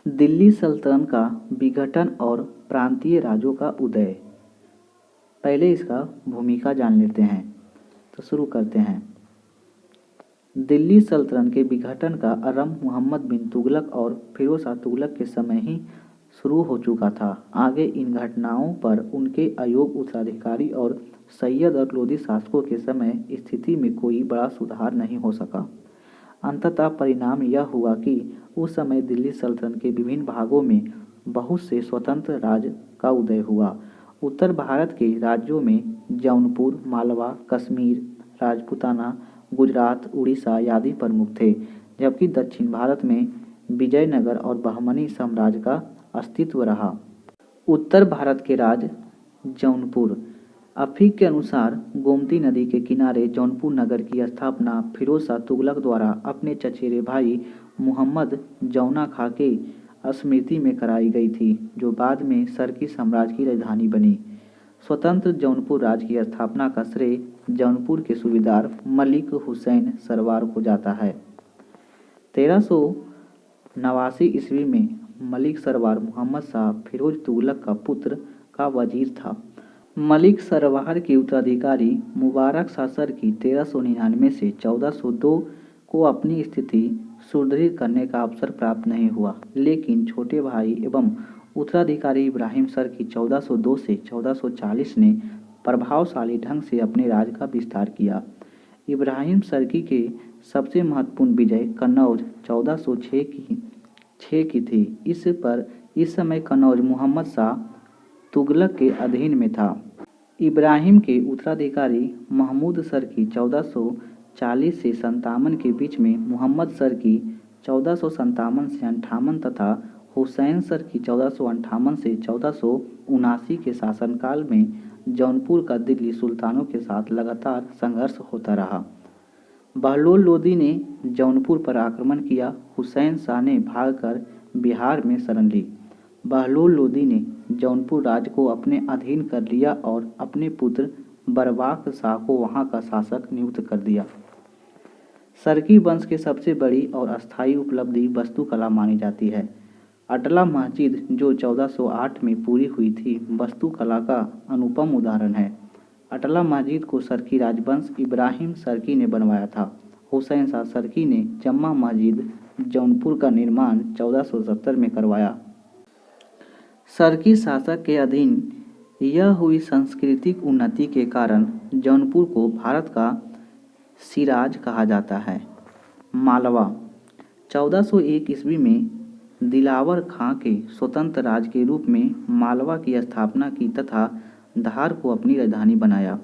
दिल्ली सल्तनत का विघटन और प्रांतीय राज्यों का उदय। पहले इसका भूमिका जान लेते हैं, तो शुरू करते हैं। दिल्ली सल्तनत के विघटन का आरंभ मोहम्मद बिन तुगलक और फिरोज शाह तुगलक के समय ही शुरू हो चुका था। आगे इन घटनाओं पर उनके अयोग्य उत्तराधिकारी और सैयद और लोदी शासकों के समय स्थिति में कोई बड़ा सुधार नहीं हो सका। अंततः परिणाम यह हुआ कि उस समय दिल्ली सल्तनत के विभिन्न भागों में बहुत से स्वतंत्र राज्य का उदय हुआ। उत्तर भारत के राज्यों में जौनपुर, मालवा, कश्मीर, राजपूताना, गुजरात, उड़ीसा आदि प्रमुख थे, जबकि दक्षिण भारत में विजयनगर और बहमनी साम्राज्य का अस्तित्व रहा। उत्तर भारत के राज्य जौनपुर। अफीक के अनुसार गोमती नदी के किनारे जौनपुर नगर की स्थापना फिरोज शाह तुगलक द्वारा अपने चचेरे भाई मुहम्मद जौना खां के स्मृति में कराई गई थी, जो बाद में सरकी साम्राज्य की राजधानी बनी। स्वतंत्र जौनपुर राज्य की स्थापना का श्रेय जौनपुर के सूबेदार मलिक हुसैन सरवार को जाता है। 1389 ईस्वी में मलिक सरवार मोहम्मद शाह फिरोज तुगलक का पुत्र का वजीर था। मलिक सरवार के उत्तराधिकारी मुबारक शाह सरकी 1399 से 1402 को अपनी स्थिति सुदृढ़ करने का अवसर प्राप्त नहीं हुआ, लेकिन छोटे भाई एवं उत्तराधिकारी इब्राहिम सरकी 1402 से 1440 ने प्रभावशाली ढंग से अपने राज्य का विस्तार किया। इब्राहिम सरकी के सबसे महत्वपूर्ण विजय कन्नौज 1406 की थी। इस समय कन्नौज मोहम्मद शाह तुगलक के अधीन में था। इब्राहिम के उत्तराधिकारी महमूद सरकी 1440 से 57 के बीच में, मोहम्मद सरकी 1457 से 58 तथा हुसैन सरकी 1458 से 1479 के शासनकाल में जौनपुर का दिल्ली सुल्तानों के साथ लगातार संघर्ष होता रहा। बहलोल लोदी ने जौनपुर पर आक्रमण किया। हुसैन शाह ने भागकर बिहार में शरण ली। बहलोल लोदी ने जौनपुर राज्य को अपने अधीन कर लिया और अपने पुत्र बरबाक शाह को वहां का शासक नियुक्त कर दिया। सरकी वंश के सबसे बड़ी और अस्थायी उपलब्धि वास्तुकला मानी जाती है। अटला मस्जिद जो 1408 में पूरी हुई थी, वास्तुकला का अनुपम उदाहरण है। अटला मस्जिद को सरकी राजवंश इब्राहिम सरकी ने बनवाया था। हुसैन शाह सरकी ने जम्मा मस्जिद जौनपुर का निर्माण 1470 में करवाया। सरकी शासक के अधीन यह हुई सांस्कृतिक उन्नति के कारण जौनपुर को भारत का सिराज कहा जाता है। मालवा 1401 ईस्वी में दिलावर खां के स्वतंत्र राज्य के रूप में मालवा की स्थापना की तथा धार को अपनी राजधानी बनाया।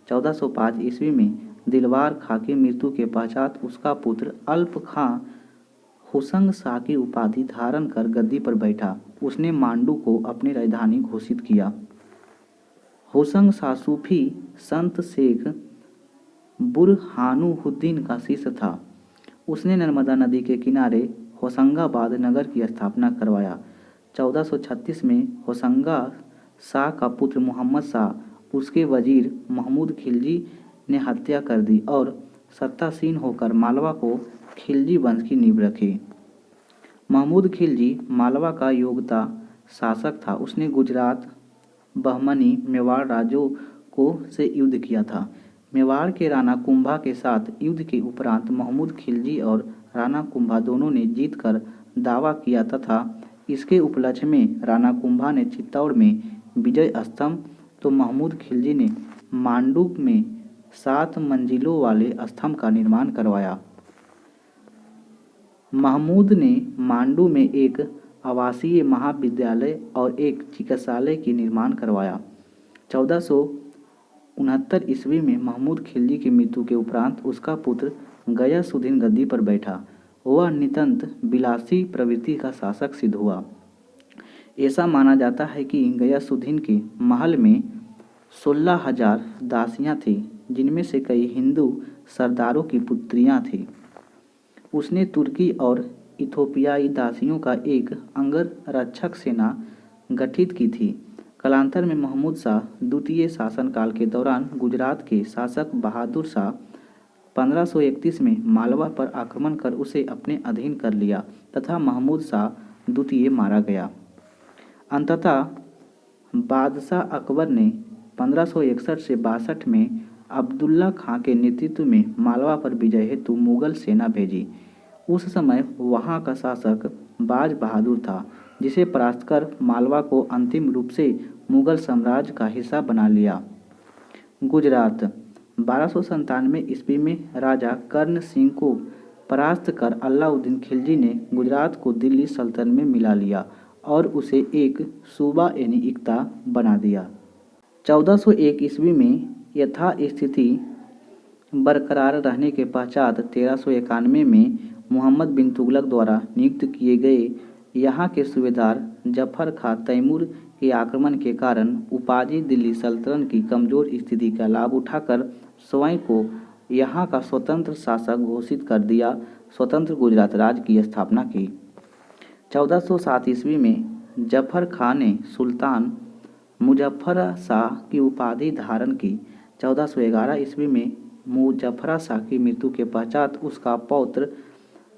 1405 ईस्वी में दिलवार खां की मृत्यु के पश्चात उसका पुत्र अल्प खां हुसंग शाह की उपाधि धारण कर गद्दी पर बैठा। उसने मांडू को अपनी राजधानी घोषित किया। हुसंग शाह सूफी संत शेख बुरहानुद्दीन का शिष्य था। उसने नर्मदा नदी के किनारे होशंगाबाद नगर की स्थापना करवाया। 1436 में होशंगा शाह का पुत्र मोहम्मद शाह उसके वजीर महमूद खिलजी ने हत्या कर दी और सत्तासीन होकर मालवा को खिलजी वंश की नींव रखी। महमूद खिलजी मालवा का योग्यता शासक था। उसने गुजरात, बहमनी, मेवाड़ राज्यों से युद्ध किया था। मेवाड़ के राणा कुंभा के साथ युद्ध के उपरांत महमूद खिलजी और राणा कुंभा दोनों ने जीतकर दावा किया तथा इसके उपलक्ष्य में राणा कुंभा ने चित्तौड़ में विजय स्तंभ तो महमूद खिलजी ने मांडू में 7 मंजिलों वाले स्तंभ का निर्माण करवाया। महमूद ने मांडू में एक आवासीय महाविद्यालय और एक चिकित्सालय की निर्माण करवाया। 1469 ईस्वी में महमूद खिलजी की मृत्यु के उपरांत उसका पुत्र गयासुद्दीन गद्दी पर बैठा। वह नितांत विलासी प्रवृत्ति का शासक सिद्ध हुआ। ऐसा माना जाता है कि गयासुद्दीन के महल में 16,000 दासियां थीं, जिनमें से कई हिंदू सरदारों की पुत्रियां थीं। उसने तुर्की और इथोपियाई दासियों का एक अंगरक्षक सेना गठित की थी। कालांतर में महमूद शाह द्वितीय शासनकाल के दौरान गुजरात के शासक बहादुर शाह 1531 में मालवा पर आक्रमण कर उसे अपने अधीन कर लिया तथा महमूद शाह द्वितीय मारा गया। अंततः बादशाह अकबर ने 1561 से 62 में अब्दुल्ला खां के नेतृत्व में मालवा पर विजय हेतु मुगल सेना भेजी। उस समय वहां का शासक बाज बहादुर था, जिसे परास्त कर मालवा को अंतिम रूप से मुगल साम्राज्य का हिस्सा बना लिया। गुजरात 1297 ईस्वी में राजा कर्ण सिंह को परास्त कर अलाउद्दीन खिलजी ने गुजरात को दिल्ली सल्तनत में मिला लिया और उसे एक सूबा यानी इक्ता बना दिया। 1401 ईस्वी में यथास्थिति बरकरार रहने के पश्चात 1391 में मोहम्मद बिन तुगलक द्वारा नियुक्त किए गए यहाँ के सूबेदार जफर खां तैमूर के आक्रमण के कारण उपाजी दिल्ली सल्तनत की कमजोर स्थिति का लाभ उठाकर स्वयं को यहाँ का स्वतंत्र शासक घोषित कर दिया, स्वतंत्र गुजरात राज्य की स्थापना की। 1407 ईस्वी में जफर खां ने सुल्तान मुजफ्फर शाह की उपाधि धारण की। 1411 ईस्वी में मुजफ्फर शाह की मृत्यु के पश्चात उसका पौत्र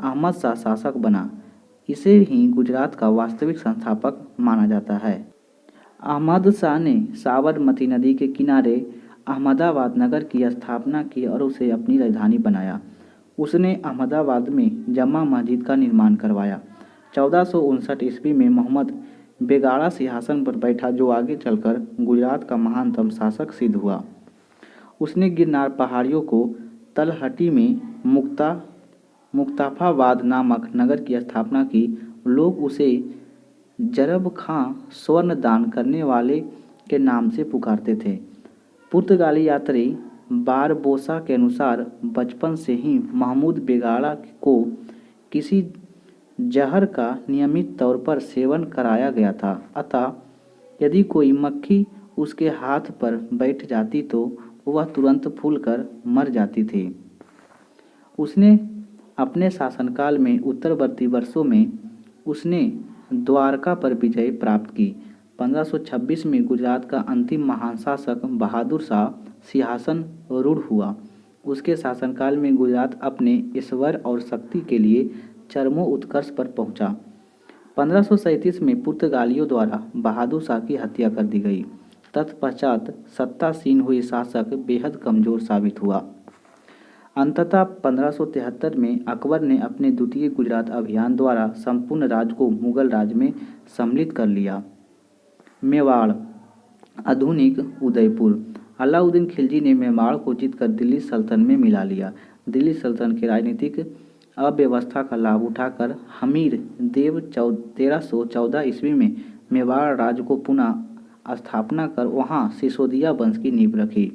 अहमद शाह शासक बना। इसे ही गुजरात का वास्तविक संस्थापक माना जाता है। अहमद शाह ने साबरमती नदी के किनारे अहमदाबाद नगर की स्थापना की और उसे अपनी राजधानी बनाया। उसने अहमदाबाद में जमा मस्जिद का निर्माण करवाया। 1459 ईस्वी में मोहम्मद बेगाड़ा सिंहासन पर बैठा, जो आगे चलकर गुजरात का महानतम शासक सिद्ध हुआ। उसने गिरनार पहाड़ियों को तलहटी में मुक्ताफाबाद नामक नगर की स्थापना की। लोग उसे जरब खां स्वर्ण दान करने वाले के नाम से पुकारते थे। पुर्तगाली यात्री बारबोसा के अनुसार बचपन से ही महमूद बेगाड़ा को किसी जहर का नियमित तौर पर सेवन कराया गया था, अतः यदि कोई मक्खी उसके हाथ पर बैठ जाती तो वह तुरंत फूलकर मर जाती थी। उसने अपने शासनकाल में उत्तरवर्ती वर्षों में उसने द्वारका पर विजय प्राप्त की। 1526 में गुजरात का अंतिम महान शासक बहादुर शाह सिंहासन रूढ़ हुआ। उसके शासनकाल में गुजरात अपने ईश्वर और शक्ति के लिए चरमोत्कर्ष पर पहुंचा। 1537 में पुर्तगालियों द्वारा बहादुर शाह की हत्या कर दी गई। तत्पश्चात सत्तासीन हुए शासक बेहद कमजोर साबित हुआ। अंततः 1573 में अकबर ने अपने द्वितीय गुजरात अभियान द्वारा संपूर्ण राज्य को मुगल राज में सम्मिलित कर लिया। मेवाड़ आधुनिक उदयपुर। अलाउद्दीन खिलजी ने मेवाड़ को जीतकर दिल्ली सल्तनत में मिला लिया। दिल्ली सल्तनत की राजनीतिक अव्यवस्था का लाभ उठाकर हमीर देव 1314 ईस्वी में मेवाड़ राज्य को पुनः स्थापना कर वहां सिसोदिया वंश की नींव रखी।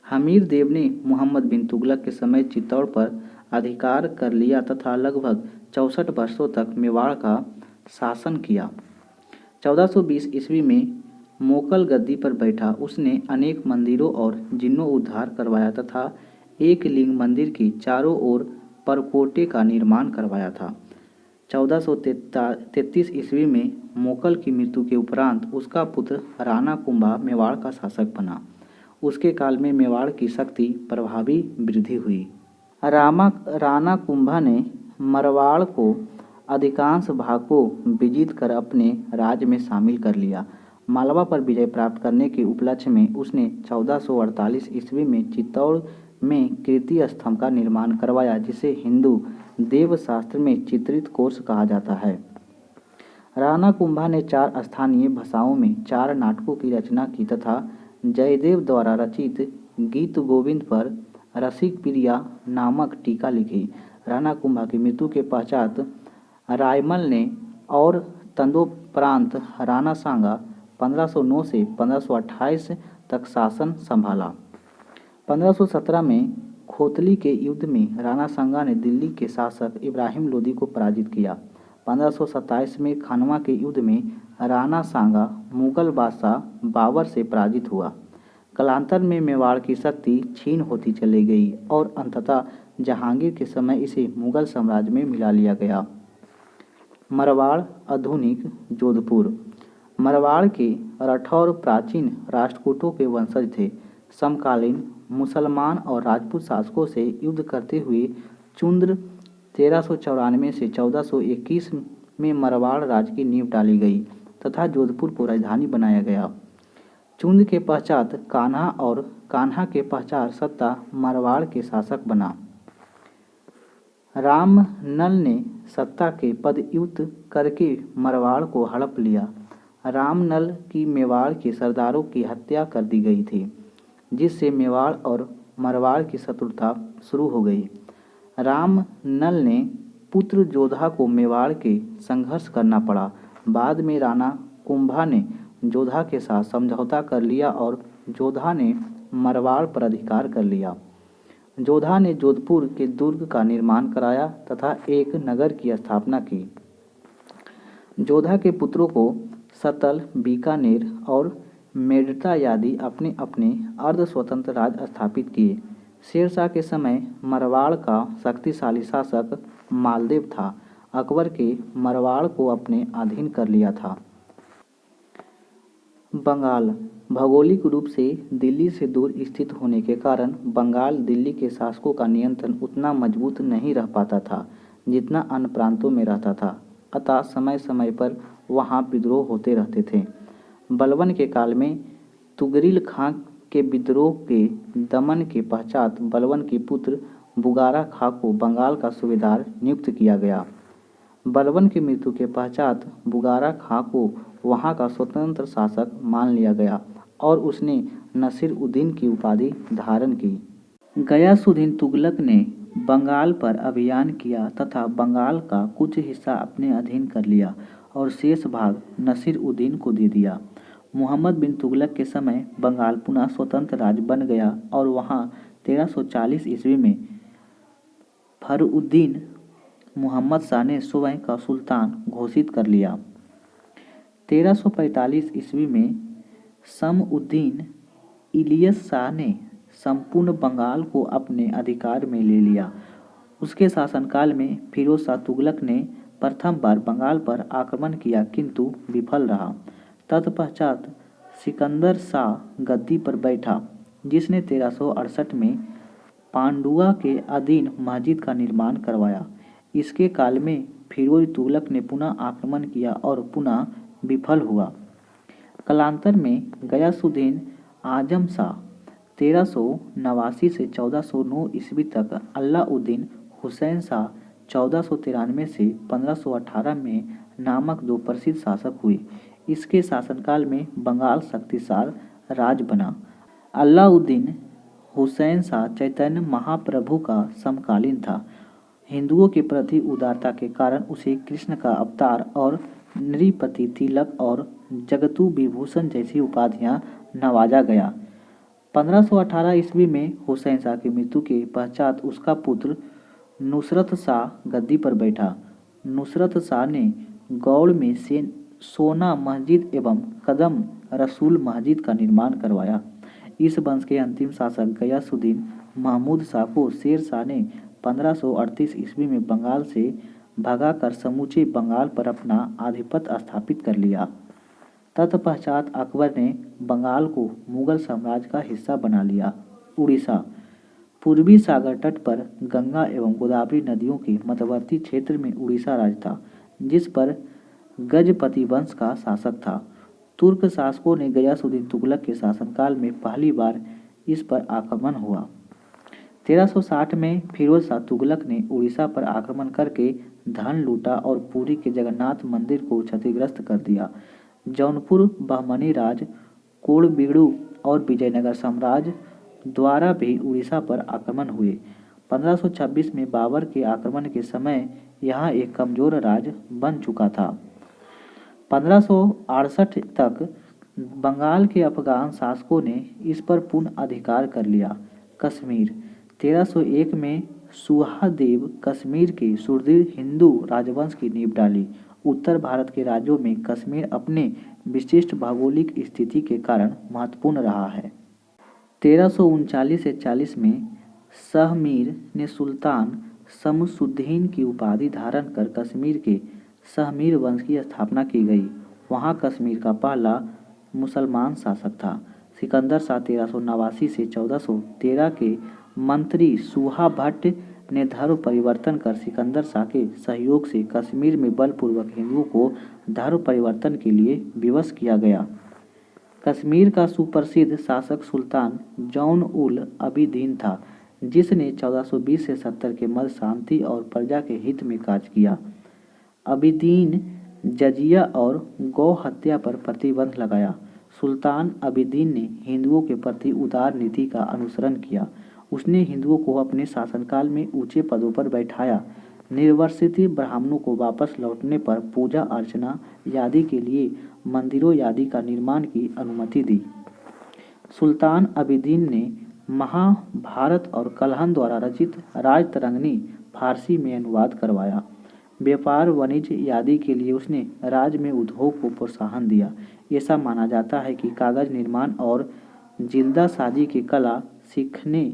हमीर देव ने मोहम्मद बिन तुगलक के समय चित्तौड़ पर अधिकार कर लिया तथा लगभग 64 वर्षों तक मेवाड़ का शासन किया। 1420 ईस्वी में मोकल गद्दी पर बैठा। उसने अनेक मंदिरों और जीर्णोद्धार करवाया तथा एक लिंग मंदिर की चारों ओर परकोटे का निर्माण करवाया था। 1433 ईस्वी में मोकल की मृत्यु के उपरांत उसका पुत्र राणा कुंभा मेवाड़ का शासक बना। उसके काल में मेवाड़ की शक्ति प्रभावी वृद्धि हुई। राणा कुंभा ने मरवाड़ को अधिकांश भाग को विजित कर अपने राज्य में शामिल कर लिया। मालवा पर विजय प्राप्त करने के उपलक्ष्य में उसने 1448 ईस्वी में चित्तौड़ में कीर्ति स्तंभ का निर्माण करवाया, जिसे हिंदू देवशास्त्र में चित्रित कोर्स कहा जाता है। राणा कुंभा ने 4 स्थानीय भाषाओं में 4 नाटकों की रचना की तथा जयदेव द्वारा रचित गीत गोविंद पर रसिक प्रिया नामक टीका लिखी। राणा कुंभा की मृत्यु के पश्चात रायमल ने और तदोपरांत राणा सांगा 1509 से 1528 तक शासन संभाला। 1517 में खोतली के युद्ध में राणा सांगा ने दिल्ली के शासक इब्राहिम लोदी को पराजित किया। 1527 में खानवा के युद्ध में राणा सांगा मुगल बादशाह बाबर से पराजित हुआ। कालांतर में मेवाड़ की शक्ति क्षीण होती चली गई और अंततः जहांगीर के समय इसे मुगल साम्राज्य में मिला लिया गया। मरवाड़ आधुनिक जोधपुर। मरवाड़ के राठौर प्राचीन राष्ट्रकूटों के वंशज थे। समकालीन मुसलमान और राजपूत शासकों से युद्ध करते हुए चुंद्र 1394 से 1421 में मारवाड़ राज की नींव डाली गई तथा जोधपुर को राजधानी बनाया गया। चुंद के पश्चात कान्हा और कान्हा के पश्चात सत्ता मारवाड़ के शासक बना। राम नल ने सत्ता के पदच्युत करके मारवाड़ को हड़प लिया। राम नल की मेवाड़ के सरदारों की हत्या कर दी गई थी, जिससे मेवाड़ और मारवाड़ की शत्रुता शुरू हो गई। राम नल ने पुत्र जोधा को मेवाड़ के संघर्ष करना पड़ा। बाद में राणा कुंभा ने जोधा के साथ समझौता कर लिया और जोधा ने मारवाड़ पर अधिकार कर लिया। जोधा ने जोधपुर के दुर्ग का निर्माण कराया तथा एक नगर की स्थापना की। जोधा के पुत्रों को सतल, बीकानेर और मेड़ता आदि अपने अपने अर्ध स्वतंत्र राज स्थापित किए। शेरशाह के समय मारवाड़ का शक्तिशाली शासक मालदेव था। अकबर के मारवाड़ को अपने अधीन कर लिया था। बंगाल भौगोलिक रूप से दिल्ली से दूर स्थित होने के कारण बंगाल दिल्ली के शासकों का नियंत्रण उतना मजबूत नहीं रह पाता था जितना अन्य प्रांतों में रहता था। अतः समय समय पर वहाँ विद्रोह होते रहते थे। बलबन के काल में तुगरिल खां के विद्रोह के दमन के पश्चात बलबन के पुत्र बुगारा खां को बंगाल का सूबेदार नियुक्त किया गया। बलबन की मृत्यु के पश्चात बुगारा खां को वहाँ का स्वतंत्र शासक मान लिया गया और उसने नसीर-उद-दीन की उपाधि धारण की। गयासुद्दीन तुगलक ने बंगाल पर अभियान किया तथा बंगाल का कुछ हिस्सा अपने अधीन कर लिया और शेष भाग नसीर-उद-दीन को दे दिया। मुहम्मद बिन तुगलक के समय बंगाल पुनः स्वतंत्र राज्य बन गया और वहाँ 1340 ईस्वी में फखरुद्दीन मुहम्मद शाह ने स्वयं का सुल्तान घोषित कर लिया। 1345 ईस्वी में शमउद्दीन इलियस शाह ने संपूर्ण बंगाल को अपने अधिकार में ले लिया। उसके शासनकाल में फिरोज शाह तुगलक ने प्रथम बार बंगाल पर आक्रमण किया किंतु विफल रहा। तत्पश्चात सिकंदर शाह गद्दी पर बैठा, जिसने 1368 में पांडुआ के अधीन मस्जिद का निर्माण करवाया। इसके काल में फिरोज तुगलक ने पुनः आक्रमण किया और पुनः विफल हुआ। कालांतर में गयासुद्दीन आजम शाह 1389 से 1409 ईस्वी तक, अलाउद्दीन हुसैन शाह 1493 से 1518 में नामक दो प्रसिद्ध शासक हुए। इसके शासनकाल में बंगाल शक्तिशाली राज्य बना। अलाउद्दीन हुसैन शाह चैतन्य महाप्रभु का समकालीन था। हिंदुओं के प्रति उदारता के कारण उसे कृष्ण का अवतार और नृपति तिलक और जगतु विभूषण जैसी उपाधियां नवाजा गया। 1518 ईस्वी में हुसैन शाह की मृत्यु के पश्चात उसका पुत्र नुसरत शाह गद्दी पर बैठा। नुसरत शाह ने गौड़ में सोना मस्जिद एवं कदम रसूल मस्जिद का निर्माण करवाया। इस वंश के अंतिम शासक गयासुद्दीन महमूद शाह को शेर शाह ने 1538 ईस्वी में बंगाल से भगाकर समूचे बंगाल पर अपना आधिपत्य स्थापित कर लिया। तत्पश्चात अकबर ने बंगाल को मुगल साम्राज्य का हिस्सा बना लिया। उड़ीसा पूर्वी सागर तट पर गंगा एवं गोदावरी नदियों के मध्यवर्ती क्षेत्र में उड़ीसा राज्य था, जिस पर गजपति वंश का शासक था। तुर्क शासकों ने गयासुद्दीन तुगलक के शासनकाल में पहली बार इस पर आक्रमण हुआ। 1360 में फिरोज शाह तुगलक ने उड़ीसा पर आक्रमण करके धन लूटा और पुरी के जगन्नाथ मंदिर को क्षतिग्रस्त कर दिया। जौनपुर, बहमनी राज, कोड़बीड़ू और विजयनगर साम्राज्य द्वारा भी उड़ीसा पर आक्रमण हुए। 1526 में बाबर के आक्रमण के समय यहाँ एक कमजोर राज्य बन चुका था। 1568 तक बंगाल के अफगान शासकों ने इस पर पूर्ण अधिकार कर लिया। कश्मीर 1301 में सुहादेव कश्मीर के सुदृढ़ हिंदू राजवंश की नींव डाली। उत्तर भारत के राज्यों में कश्मीर अपने विशिष्ट भौगोलिक स्थिति के कारण महत्वपूर्ण रहा है। 1339 से 40 में सहमीर ने सुल्तान शमसुद्दीन की उपाधि धारण कर कश्मीर के सहमीर वंश की स्थापना की गई। वहाँ कश्मीर का पहला मुसलमान शासक था। सिकंदर शाह 1389 से 1413 के मंत्री सुहा भट्ट ने धर्म परिवर्तन कर सिकंदर शाह के सहयोग से कश्मीर में बलपूर्वक हिंदुओं को धर्म परिवर्तन के लिए विवश किया गया। कश्मीर का सुप्रसिद्ध शासक सुल्तान जौन उल अबिदीन था, जिसने 1420 से 70 के मध्य शांति और प्रजा के हित में कार्य किया। अबिदीन जजिया और गौ हत्या पर प्रतिबंध लगाया। सुल्तान अबिदीन ने हिंदुओं के प्रति उदार नीति का अनुसरण किया। उसने हिंदुओं को अपने शासनकाल में ऊंचे पदों पर बैठाया। निर्वासित ब्राह्मणों को वापस लौटने पर पूजा अर्चना आदि के लिए मंदिरों आदि का निर्माण की अनुमति दी। सुल्तान अबिदीन ने महाभारत और कल्हण द्वारा रचित राजतरंगिणी फारसी में अनुवाद करवाया। व्यापार वाणिज्य आदि के लिए उसने राज्य में उद्योग को प्रोत्साहन दिया। ऐसा माना जाता है कि कागज निर्माण और जिल्दासाजी की कला सीखने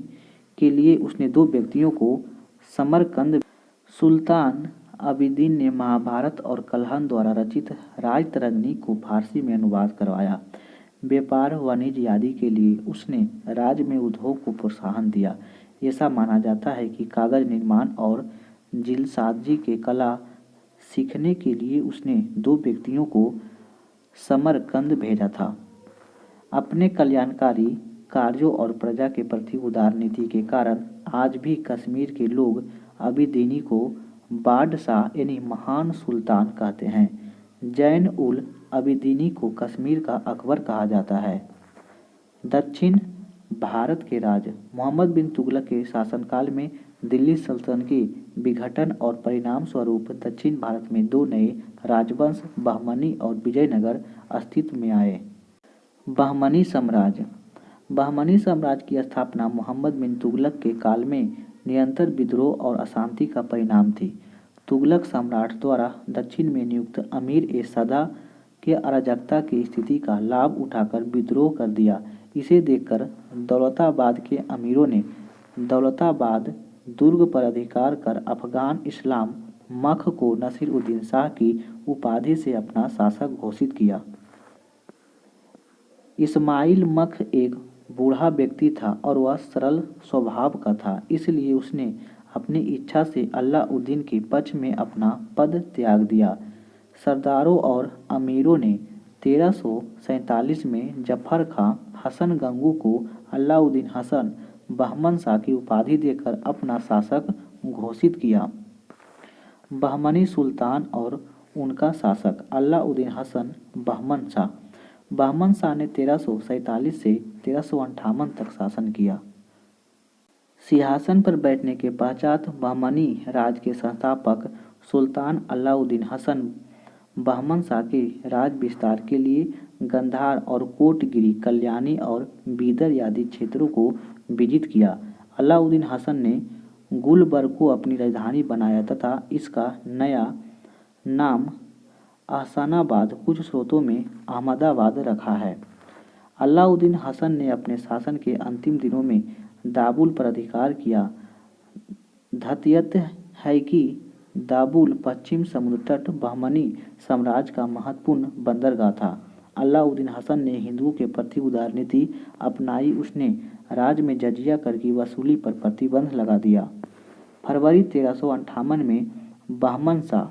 के लिए उसने 2 व्यक्तियों को समरकंद। सुल्तान अबिदीन ने महाभारत और कल्हण द्वारा रचित राजतरंगिणी को फारसी में अनुवाद करवाया। व्यापार वाणिज्य आदि के लिए उसने राज्य में उद्योग को प्रोत्साहन दिया। ऐसा माना जाता है कि कागज निर्माण और जिल्दासाजी की कला सीखने के लिए उसने 2 व्यक्तियों को समरकंद भेजा था। अपने कल्याणकारी कार्यों और प्रजा के प्रति उदार नीति के कारण आज भी कश्मीर के लोग अबिदीनी को बादशाह यानी महान सुल्तान कहते हैं। जैन उल अबिदीनी को कश्मीर का अकबर कहा जाता है। दक्षिण भारत के राज मोहम्मद बिन तुगलक के शासनकाल में दिल्ली सल्तनत के विघटन और परिणाम स्वरूप दक्षिण भारत में 2 नए राजवंश बहमनी और विजयनगर अस्तित्व में आए। बहमनी साम्राज्य बहमनी साम्राज्य की स्थापना मोहम्मद बिन तुगलक के काल में निरंतर विद्रोह और अशांति का परिणाम थी। तुगलक सम्राट द्वारा दक्षिण में नियुक्त अमीर ए सदा के अराजकता की स्थिति का लाभ उठाकर विद्रोह कर दिया। इसे देखकर दौलताबाद के अमीरों ने दौलताबाद दुर्ग पर अधिकार कर अफगान इस्लाम मख को नसीरुद्दीन शाह की उपाधि से अपना शासक घोषित किया। इस्माइल मख एक बूढ़ा व्यक्ति था और वह सरल स्वभाव का था, इसलिए उसने अपनी इच्छा से अलाउद्दीन के पक्ष में अपना पद त्याग दिया। सरदारों और अमीरों ने 1347 में जफर खां हसन गंगू को अलाउद्दीन हसन बहमन शाह की उपाधि देकर अपना शासक घोषित किया। बहमनी सुल्तान और उनका शासक अलाउद्दीन हसन बहमन शाह। बहमन शाह ने 1347 से 1358 तक शासन किया। सिंहासन पर बैठने के पश्चात बहमनी राज के संस्थापक सुल्तान अलाउद्दीन हसन बहमन शाह के राज विस्तार के लिए गंधार और कोटगिरी, कल्याणी और बीदर आदि क्षेत्रों को विजित किया। अलाउद्दीन हसन ने गुलबर्ग को अपनी राजधानी बनाया तथा इसका नया नाम अहसानाबाद, कुछ स्रोतों में अहमदाबाद रखा है। अलाउद्दीन हसन ने अपने शासन के अंतिम दिनों में दाबुल पर अधिकार किया। धत्यत है कि दाबुल पश्चिम समुद्र तट बहमनी साम्राज्य का महत्वपूर्ण बंदरगाह था। अलाउद्दीन हसन ने हिंदुओं के प्रति उदार नीति अपनाई। उसने राज्य में जजिया कर की वसूली पर प्रतिबंध लगा दिया। फरवरी 1358 में बहमन शाह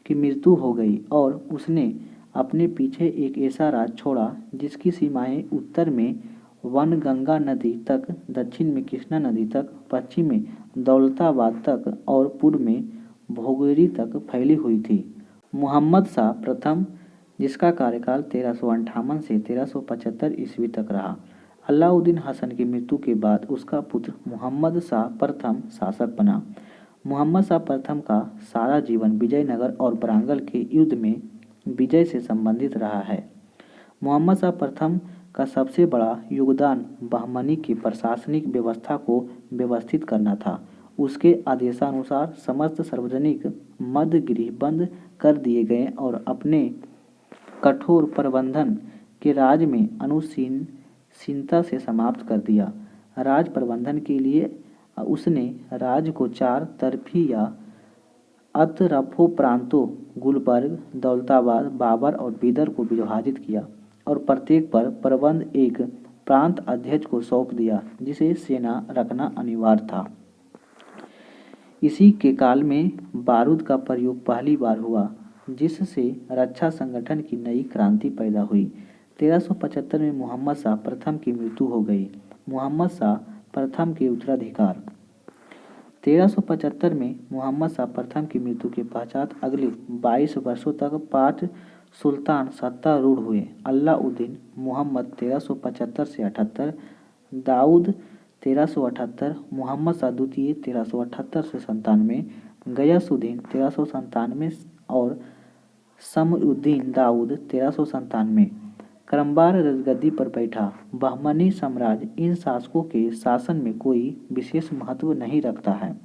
की मृत्यु हो गई और उसने अपने पीछे एक ऐसा राज छोड़ा जिसकी सीमाएं उत्तर में वनगंगा नदी तक, दक्षिण में कृष्णा नदी तक, पश्चिम में दौलताबाद तक और पूर्व में भोगेरी तक फैली हुई थी। मुहम्मद शाह प्रथम, जिसका कार्यकाल 1358 से 1375 ईस्वी तक रहा। अलाउद्दीन हसन की मृत्यु के बाद उसका पुत्र मुहम्मद शाह प्रथम शासक बना। मुहम्मद शाह प्रथम का सारा जीवन विजयनगर और वारंगल के युद्ध में विजय से संबंधित रहा है। मुहम्मद शाह प्रथम का सबसे बड़ा योगदान बहमनी की प्रशासनिक व्यवस्था को व्यवस्थित करना था। उसके आदेशानुसार समस्त सार्वजनिक मद्यगृह बंद कर दिए गए और अपने कठोर प्रबंधन के राज में अनुसीनता से समाप्त कर दिया। राज प्रबंधन के लिए उसने राज्य को 4 तरफी या अतरफों प्रांतों गुलबर्ग, दौलताबाद, बाबर और बीदर को विभाजित किया और प्रत्येक पर प्रबंध एक प्रांत अध्यक्ष को सौंप दिया, जिसे सेना रखना अनिवार्य था। इसी के काल में बारूद का प्रयोग पहली बार हुआ, जिससे रक्षा संगठन की नई क्रांति पैदा हुई। 1375 में मोहम्मद शाह प्रथम की मृत्यु हो गई। मोहम्मद शाह प्रथम के उत्तराधिकार। 1375 में मोहम्मद शाह प्रथम की मृत्यु के पश्चात अगले 22 वर्षों तक 5 सुल्तान सत्तारूढ़ हुए। अलाउद्दीन मुहम्मद 1375 से 78, दाऊद 1378, मोहम्मद शाह द्वितीय 1378 से 97, गयासुद्दीन 1397 और समउद्दीन दाऊद 1397 क्रमवार गद्दी पर बैठा। बहमनी साम्राज्य इन शासकों के शासन में कोई विशेष महत्व नहीं रखता है।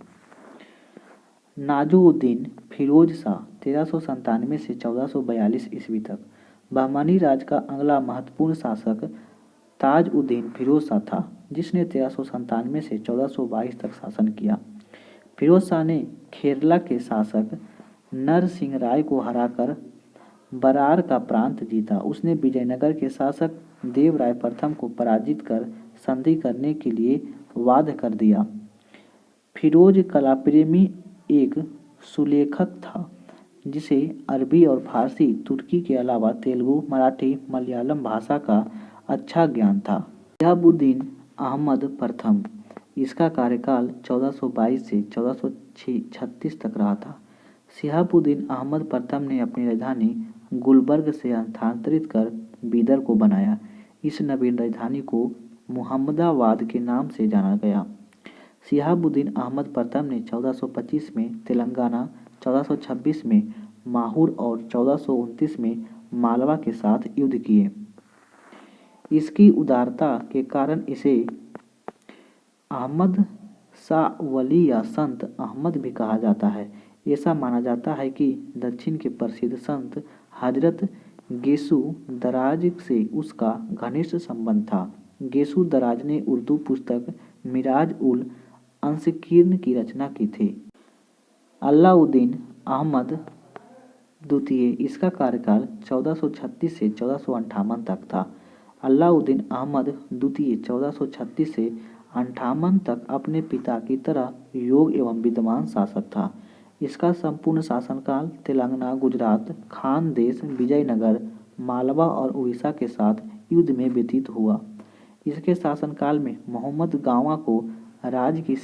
नाजुद्दीन फिरोज शाह 1397 से 1442 ईस्वी तक। बहमनी राज का अगला महत्वपूर्ण शासक ताज-उद-दीन फिरोज शाह था, जिसने 1397 से 1422 तक शासन किया। फिरोज शाह ने खेरला के शासक नरसिंह राय को हराकर बरार का प्रांत जीता। उसने विजयनगर के शासक देवराय प्रथम को पराजित कर संधि करने के लिए वाद कर दिया। फिरोज कलाप्रेमी एक सुलेखक था, जिसे अरबी और फारसी, तुर्की के अलावा तेलुगु, मराठी, मलयालम भाषा का अच्छा ज्ञान था। शिहाबुद्दीन अहमद प्रथम, इसका कार्यकाल 1422 से 1436 तक रहा था। शिहाबुद्दीन अहमद प्रथम ने अपनी राजधानी गुलबर्ग से स्थानांतरित कर बीदर को बनाया। इस नवीन राजधानी को मुहम्मदाबाद के नाम से जाना गया। शिहाबुद्दीन अहमद प्रथम ने 1425 में तेलंगाना, 1426 में माहूर और 1429 में मालवा के साथ युद्ध किए। इसकी उदारता के कारण इसे अहमद शाह वली या संत अहमद भी कहा जाता है। ऐसा माना जाता है कि दक्षिण के प्रसिद्ध संत हजरत गेसु दराज से उसका घनिष्ठ संबंध था। गेसु दराज ने उर्दू पुस्तक मिराज उल अंसकीर्न की रचना की थी। अलाउद्दीन अहमद द्वितीय, इसका कार्यकाल 1436 से 1458 तक था। अलाउद्दीन अहमद द्वितीय 1436 से 58 तक अपने पिता की तरह योग्य एवं विद्वान शासक था। इसका संपूर्ण शासनकाल तेलंगाना, गुजरात, खानदेश, विजयनगर, मालवा और उड़ीसा के साथ युद्ध में व्यतीत हुआ। इसके शासनकाल में मोहम्मद गावा को राज्य की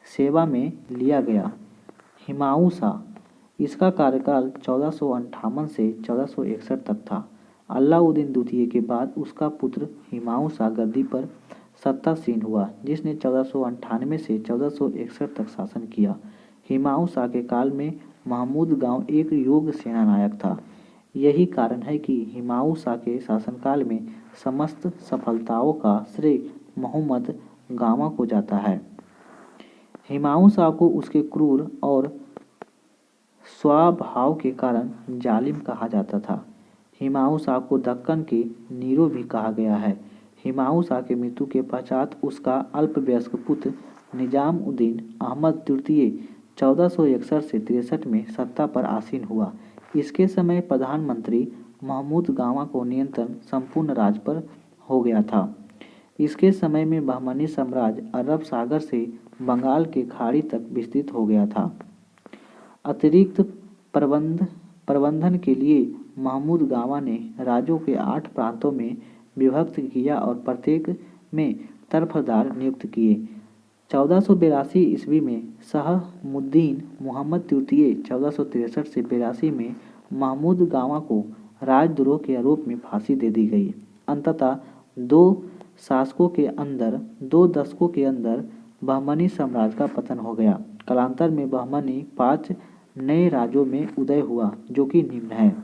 सेवा में लिया गया। हुमायूं शाह, इसका कार्यकाल 1458 से 1461 तक था। अलाउद्दीन द्वितीय के बाद उसका पुत्र हुमायूं शाह गद्दी पर सत्तासीन हुआ, जिसने 1498 से 1461 तक शासन किया। हुमायूं शाह के काल में महमूद गांव एक योग्य सेनानायक था। यही कारण है कि हुमायूं शाह के शासनकाल में समस्त सफलताओं का श्रेय मोहम्मद गावा को जाता है। हुमायूं शाह को उसके क्रूर और स्वभाव के कारण जालिम कहा जाता था। हुमायूं शाह को दक्कन के नीरो भी कहा गया है। हुमायूं शाह की मृत्यु के पश्चात उसका अल्पवयस्क पुत्र निजामुद्दीन अहमद तृतीय 1461 से 63 में सत्ता पर आसीन हुआ। इसके समय प्रधानमंत्री महमूद गावा को नियंत्रण संपूर्ण राज्य पर हो गया था। इसके समय में बहमनी साम्राज्य अरब सागर से बंगाल के खाड़ी तक विस्तृत हो गया था। अतिरिक्त प्रबंधन के लिए महमूद गावा ने राज्यों के 8 प्रांतों में विभक्त किया और प्रत्येक में तरफदार नियुक्त किए। 1482 ईस्वी में शहाबुद्दीन मुहम्मद तृतीय 1463 से 82 में महमूद गावा को राजद्रोह के आरोप में फांसी दे दी गई। अंततः 2 दशकों के अंदर बहमनी साम्राज्य का पतन हो गया। कालांतर में बहमनी 5 नए राज्यों में उदय हुआ, जो कि निम्न है।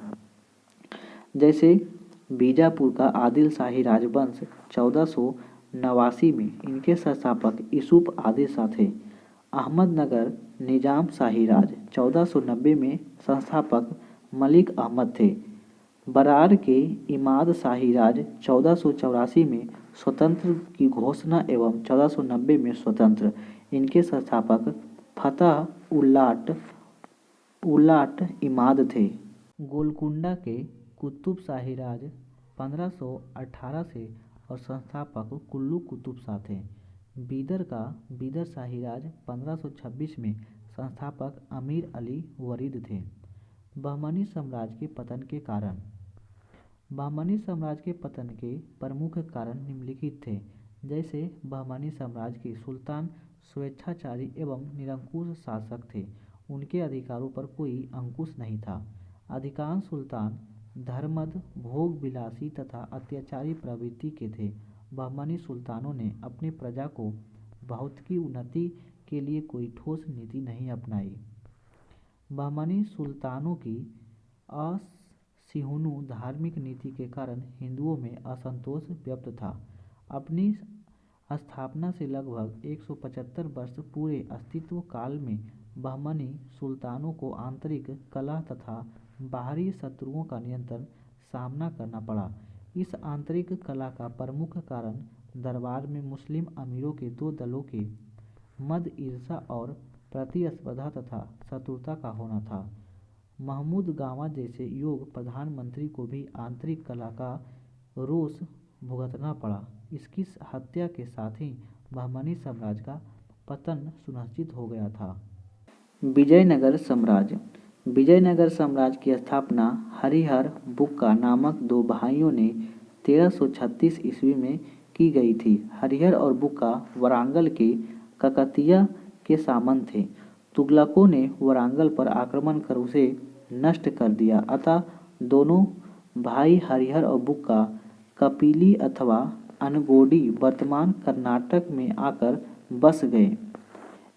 जैसे बीजापुर का आदिल शाही राजवंश 1489 में, इनके संस्थापक यूसुफ आदिल शाह थे। अहमदनगर निजाम शाही राज 1490 में, संस्थापक मलिक अहमद थे। बरार के इमाद शाही राज 1484 में स्वतंत्र की घोषणा एवं 1490 में स्वतंत्र, इनके संस्थापक फतह उल्लाट इमाद थे। गोलकुंडा के कुतुब शाही राज 1518 से और संस्थापक कुल्लू कुतुब शाह थे। बीदर का बीदर शाही राज 1526 में संस्थापक अमीर अली वरीद थे। बहमनी साम्राज्य के पतन के कारण। बहमनी साम्राज्य के पतन के प्रमुख कारण निम्नलिखित थे, जैसे बहमनी साम्राज्य के सुल्तान स्वेच्छाचारी एवं निरंकुश शासक थे। उनके अधिकारों पर कोई अंकुश नहीं था। अधिकांश सुल्तान धर्मद, भोग विलासी तथा अत्याचारी प्रवृत्ति के थे। बहमनी सुल्तानों ने अपनी प्रजा को भौतिकी उन्नति के लिए कोई ठोस नीति नहीं अपनाई। बहमनी सुल्तानों की असहिष्णु धार्मिक नीति के कारण हिंदुओं में असंतोष व्याप्त था। अपनी स्थापना से लगभग 175 वर्ष पूरे अस्तित्व काल में बहमनी सुल्तानों को आंतरिक कलह तथा बाहरी शत्रुओं का निरंतर सामना करना पड़ा। इस आंतरिक कलह का प्रमुख कारण दरबार में मुस्लिम अमीरों के दो दलों के मध्य ईर्ष्या और प्रतिस्पर्धा तथा शत्रुता का होना था। महमूद गामा जैसे योग प्रधानमंत्री को भी आंतरिक कलह का रोष भुगतना पड़ा। इसकी हत्या के साथ ही बहमनी साम्राज्य का पतन सुनिश्चित हो गया था। विजयनगर साम्राज्य। विजयनगर साम्राज्य की स्थापना हरिहर बुक्का नामक दो भाइयों ने 1336 ईस्वी में की गई थी। हरिहर और बुक्का वारंगल के ककतिया के सामंत थे। तुगलकों ने वारंगल पर आक्रमण कर उसे नष्ट कर दिया, अतः दोनों भाई हरिहर और बुक्का कपिली अथवा अनगोडी वर्तमान कर्नाटक में आकर बस गए।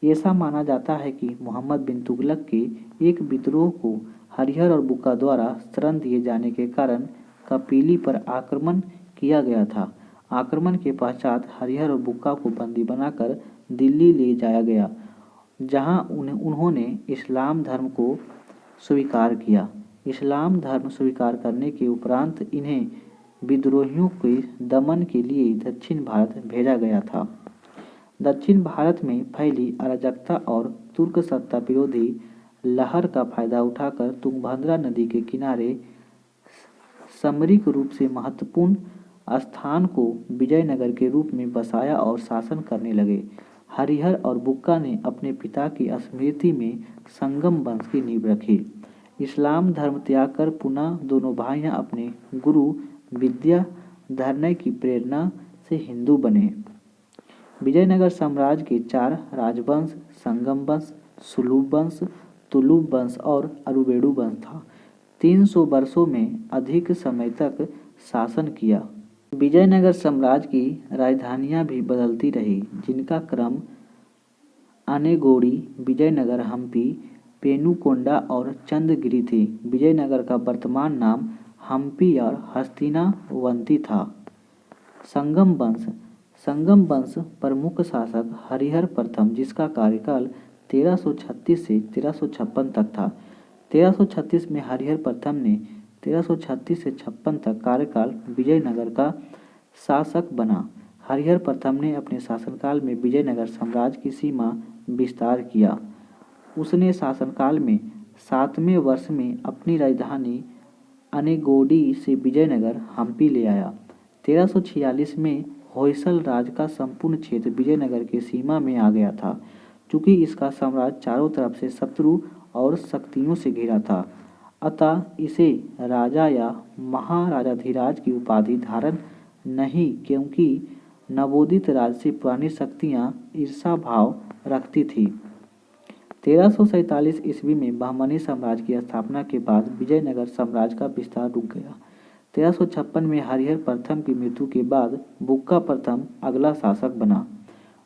ऐसा माना जाता है कि मोहम्मद बिन तुगलक के एक विद्रोह को हरिहर और बुक्का द्वारा शरण दिए जाने के कारण कपिली पर आक्रमण किया गया था। आक्रमण के पश्चात हरिहर और बुक्का को बंदी बनाकर दिल्ली ले जाया गया, जहां उन्होंने इस्लाम धर्म को स्वीकार किया। इस्लाम धर्म स्वीकार करने के उपरांत इन्हें विद्रोहियों के दमन के लिए दक्षिण भारत भेजा गया था। दक्षिण भारत में फैली अराजकता और तुर्क सत्ता विरोधी लहर का फायदा उठाकर तुंगभद्रा नदी के किनारे सामरिक रूप से महत्वपूर्ण स्थान को विजयनगर के रूप में बसाया और शासन करने लगे। हरिहर और बुक्का ने अपने पिता की स्मृति में संगम वंश की नींव रखी। इस्लाम धर्म त्याग कर पुनः दोनों भाइयां अपने गुरु विद्याधर की प्रेरणा से हिंदू बने। विजयनगर साम्राज्य के 4 राजवंश संगम वंश, सुलूभ वंश, तुलुभ वंश और अरुवेणु वंश था। 300 वर्षों में अधिक समय तक शासन किया। विजयनगर साम्राज्य की राजधानियां भी बदलती रही, जिनका क्रम अनेगोड़ी, विजयनगर, हम्पी, पेनुकोंडा और चंद्रगिरी थी। विजयनगर का वर्तमान नाम हम्पी और हस्तिनावंती था। संगम वंश। संगम वंश प्रमुख शासक हरिहर प्रथम, जिसका कार्यकाल 1336 से 1356 तक था। 1336 में हरिहर प्रथम ने 1336 से 56 तक कार्यकाल विजयनगर का शासक बना। हरिहर प्रथम ने अपने शासनकाल में विजयनगर साम्राज्य की सीमा विस्तार किया। उसने शासनकाल में 7वें वर्ष में अपनी राजधानी अनेगोडी से विजयनगर हम्पी ले आया। 1346 में होयसल राज का संपूर्ण क्षेत्र विजयनगर की सीमा में आ गया था। चूंकि इसका साम्राज्य चारों तरफ से शत्रु और शक्तियों से घिरा था, अतः इसे राजा या महाराजाधिराज की उपाधि धारण नहीं, क्योंकि नवोदित राज से पुरानी शक्तियां ईर्ष्या भाव रखती थी। 1347 ईस्वी में बहमनी साम्राज्य की स्थापना के बाद विजयनगर साम्राज्य का विस्तार रुक गया। 1356 में हरिहर प्रथम की मृत्यु के बाद बुक्का प्रथम अगला शासक बना।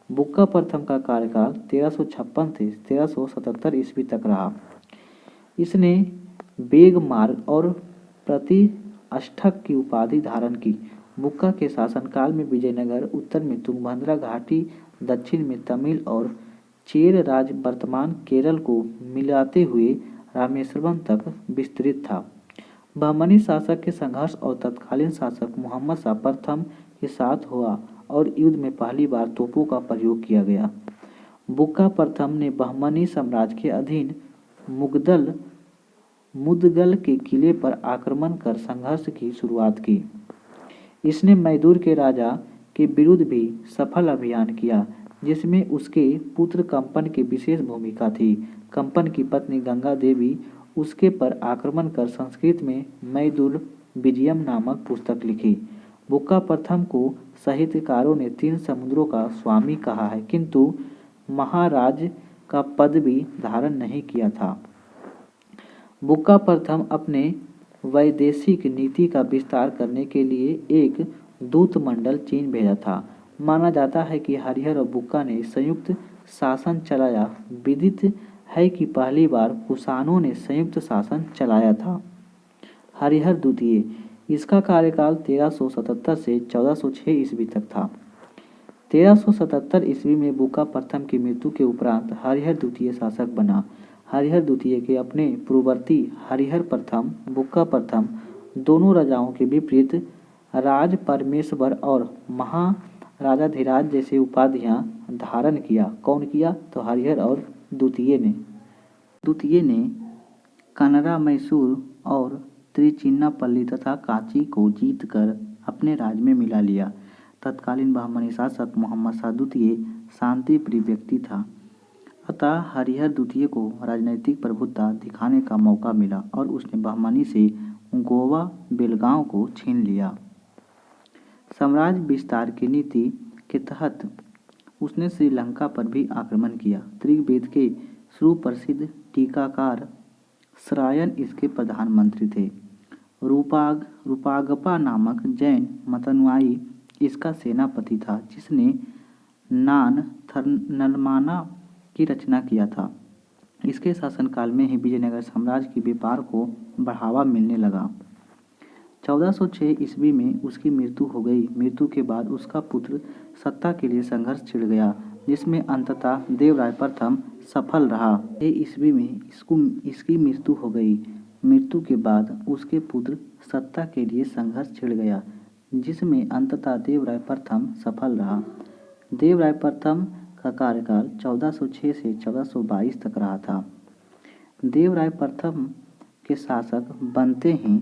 बुक्का प्रथम का कार्यकाल 1356 से 1377 ईस्वी तक रहा। इसने बेग मार्ग और प्रतिष्ठक की उपाधि धारण की। बुक्का के शासनकाल में विजयनगर उत्तर में तुंगभद्रा घाटी, दक्षिण में तमिल और चेर राज्य वर्तमान केरल को मिलाते हुए रामेश्वरम तक विस्तृत था। बहमनी शासक के संघर्ष और तत्कालीन शासक मोहम्मद शाह प्रथम के साथ हुआ और युद्ध में पहली बार तोपों का प्रयोग किया गया। बुक्का प्रथम ने बहमनी साम्राज्य के अधीन मुदगल के किले पर आक्रमण कर संघर्ष की शुरुआत की। इसने मैसूर के राजा के विरुद्ध भी सफल अभियान किया, जिसमें उसके पुत्र कंपन की विशेष भूमिका थी। कंपन की पत्नी गंगा देवी उसके पर आक्रमण कर संस्कृत में मैदुर विजयम नामक पुस्तक लिखी। बुक्का प्रथम को साहित्यकारों ने 3 समुद्रों का स्वामी कहा है, किंतु महाराज का पद भी धारण नहीं किया था। बुक्का प्रथम अपने वैदेशिक नीति का विस्तार करने के लिए एक दूत मंडल चीन भेजा था। माना जाता है कि हरिहर और बुक्का ने संयुक्त शासन चलाया। विदित है कि पहली बार कुषाणों ने संयुक्त शासन चलाया था। हरिहर द्वितीय, इसका कार्यकाल 1377 से 1406 ईस्वी तक था। 1377 ईस्वी में बुक्का प्रथम की मृत्यु के उपरांत हरिहर द्वितीय शासक बना। हरिहर द्वितीय के अपने पूर्ववर्ती हरिहर प्रथम, बुक्का प्रथम दोनों राजाओं के विपरीत राज परमेश्वर और महाराजाधिराज जैसे उपाधियां धारण किया। कौन किया? तो हरिहर और द्वितीय ने। द्वितीय ने कनरा, मैसूर और त्रिचिन्नापल्ली तथा कांची को जीतकर अपने राज्य में मिला लिया। तत्कालीन बहमनी शासक मोहम्मद शाह द्वितीय शांति प्रिय व्यक्ति था, अतः हरिहर द्वितीय को राजनीतिक प्रभुत्व दिखाने का मौका मिला और उसने बहमनी से गोवा बेलगांव को छीन लिया। साम्राज्य विस्तार की नीति के तहत उसने श्रीलंका पर भी आक्रमण किया। ऋग्वेद के सुप्रसिद्ध टीकाकार श्रायन इसके प्रधानमंत्री थे। रूपागपा नामक जैन मतनुयायी इसका सेनापति था, जिसने नलमाना की रचना किया था। इसके शासनकाल में ही विजयनगर साम्राज्य के व्यापार को बढ़ावा मिलने लगा। 1406 ईस्वी में उसकी मृत्यु हो गई। मृत्यु के बाद उसका पुत्र सत्ता के लिए संघर्ष छिड़ गया, जिसमें अंततः देवराय प्रथम सफल रहा। ईस्वी में इसकी मृत्यु हो गई। मृत्यु के बाद उसके पुत्र सत्ता के लिए संघर्ष छिड़ गया, जिसमें अंततः देवराय प्रथम सफल रहा। देवराय प्रथम का कार्यकाल 1406 से 1422 तक रहा था। देवराय प्रथम के शासक बनते ही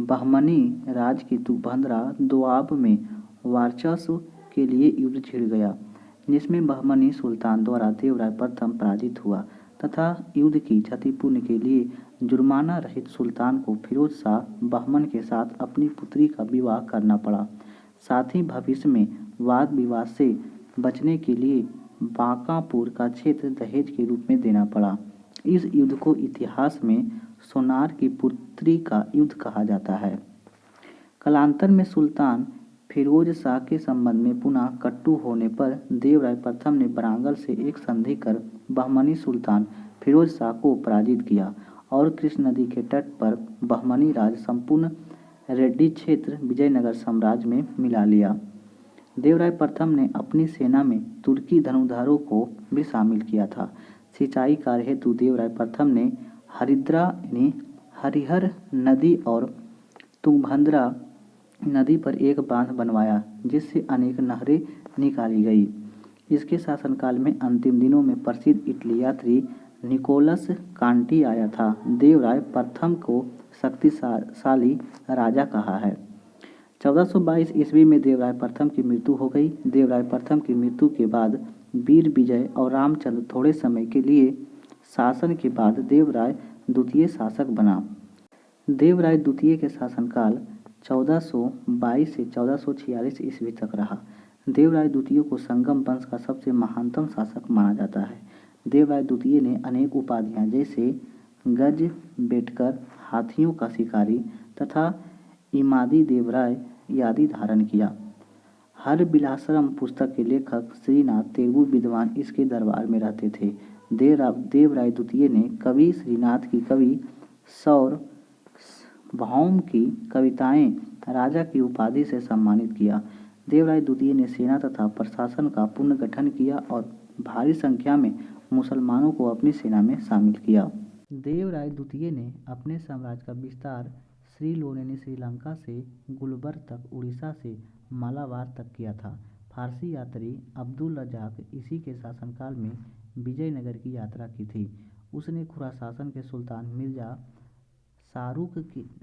बहमनी राज की तुंगभद्रा दोआब में वर्चस्व के लिए युद्ध छिड़ गया, जिसमें बहमनी सुल्तान द्वारा देवराय प्रथम पराजित हुआ तथा युद्ध की क्षतिपूर्ति के लिए जुर्माना रहित सुल्तान को फिरोज शाह बहमन के साथ अपनी पुत्री का विवाह करना पड़ा। साथ ही भविष्य में वाद विवाद से बचने के लिए बांकापुर का क्षेत्र दहेज के रूप में देना पड़ा। इस युद्ध को इतिहास में सोनार की पुत्री का युद्ध कहा जाता है। कालांतर में सुल्तान फिरोज शाह के संबंध में पुनः कट्टु होने पर देवराय प्रथम ने वरांगल से एक संधि कर बहमनी सुल्तान फिरोज शाह को पराजित किया और कृष्ण नदी के तट पर बहमनी राज संपूर्ण रेड्डी क्षेत्र विजयनगर साम्राज्य में मिला लिया। देवराय प्रथम ने अपनी सेना में तुर्की धनुर्धरों को भी शामिल किया था। सिंचाई कार्य हेतु देवराय प्रथम ने हरिद्रा यानी हरिहर नदी और तुंगभद्रा नदी पर एक बांध बनवाया, जिससे अनेक नहरें निकाली गई। इसके शासनकाल में अंतिम दिनों में प्रसिद्ध इटली यात्री निकोलस कांटी आया था। देवराय प्रथम को शक्तिशाली राजा कहा है। 1422 ईस्वी में देवराय प्रथम की मृत्यु हो गई। देवराय प्रथम की मृत्यु के बाद वीर विजय और रामचंद्र थोड़े समय के लिए शासन के बाद देवराय द्वितीय शासक बना। देवराय द्वितीय के शासनकाल 1422 से 1446 ईस्वी तक रहा। देवराय द्वितीय को संगम वंश का सबसे महानतम शासक माना जाता है। देवराय द्वितीय ने अनेक उपाधियां जैसे गज बेटकर, हाथियों का शिकारी तथा इमादी देवराय आदि धारण किया। हर बिलासरम पुस्तक के लेखक श्रीनाथ तेलुगु विद्वान इसके दरबार में रहते थे। देवराय द्वितीय ने कवि श्रीनाथ की कवि सार्वभौम की कविताएं राजा की उपाधि से सम्मानित किया। देवराय द्वितीय ने सेना तथा प्रशासन का पुनर्गठन किया और भारी संख्या में मुसलमानों को अपनी सेना में शामिल किया। देवराय द्वितीय ने अपने साम्राज्य का विस्तार श्रीलोन यानी श्रीलंका से गुलबर्ग तक, उड़ीसा से मालाबार तक किया था। फारसी यात्री अब्दुल रज़ाक इसी के शासनकाल में विजयनगर की यात्रा की थी। उसने खुरासान के सुल्तान मिर्जा शाहरुख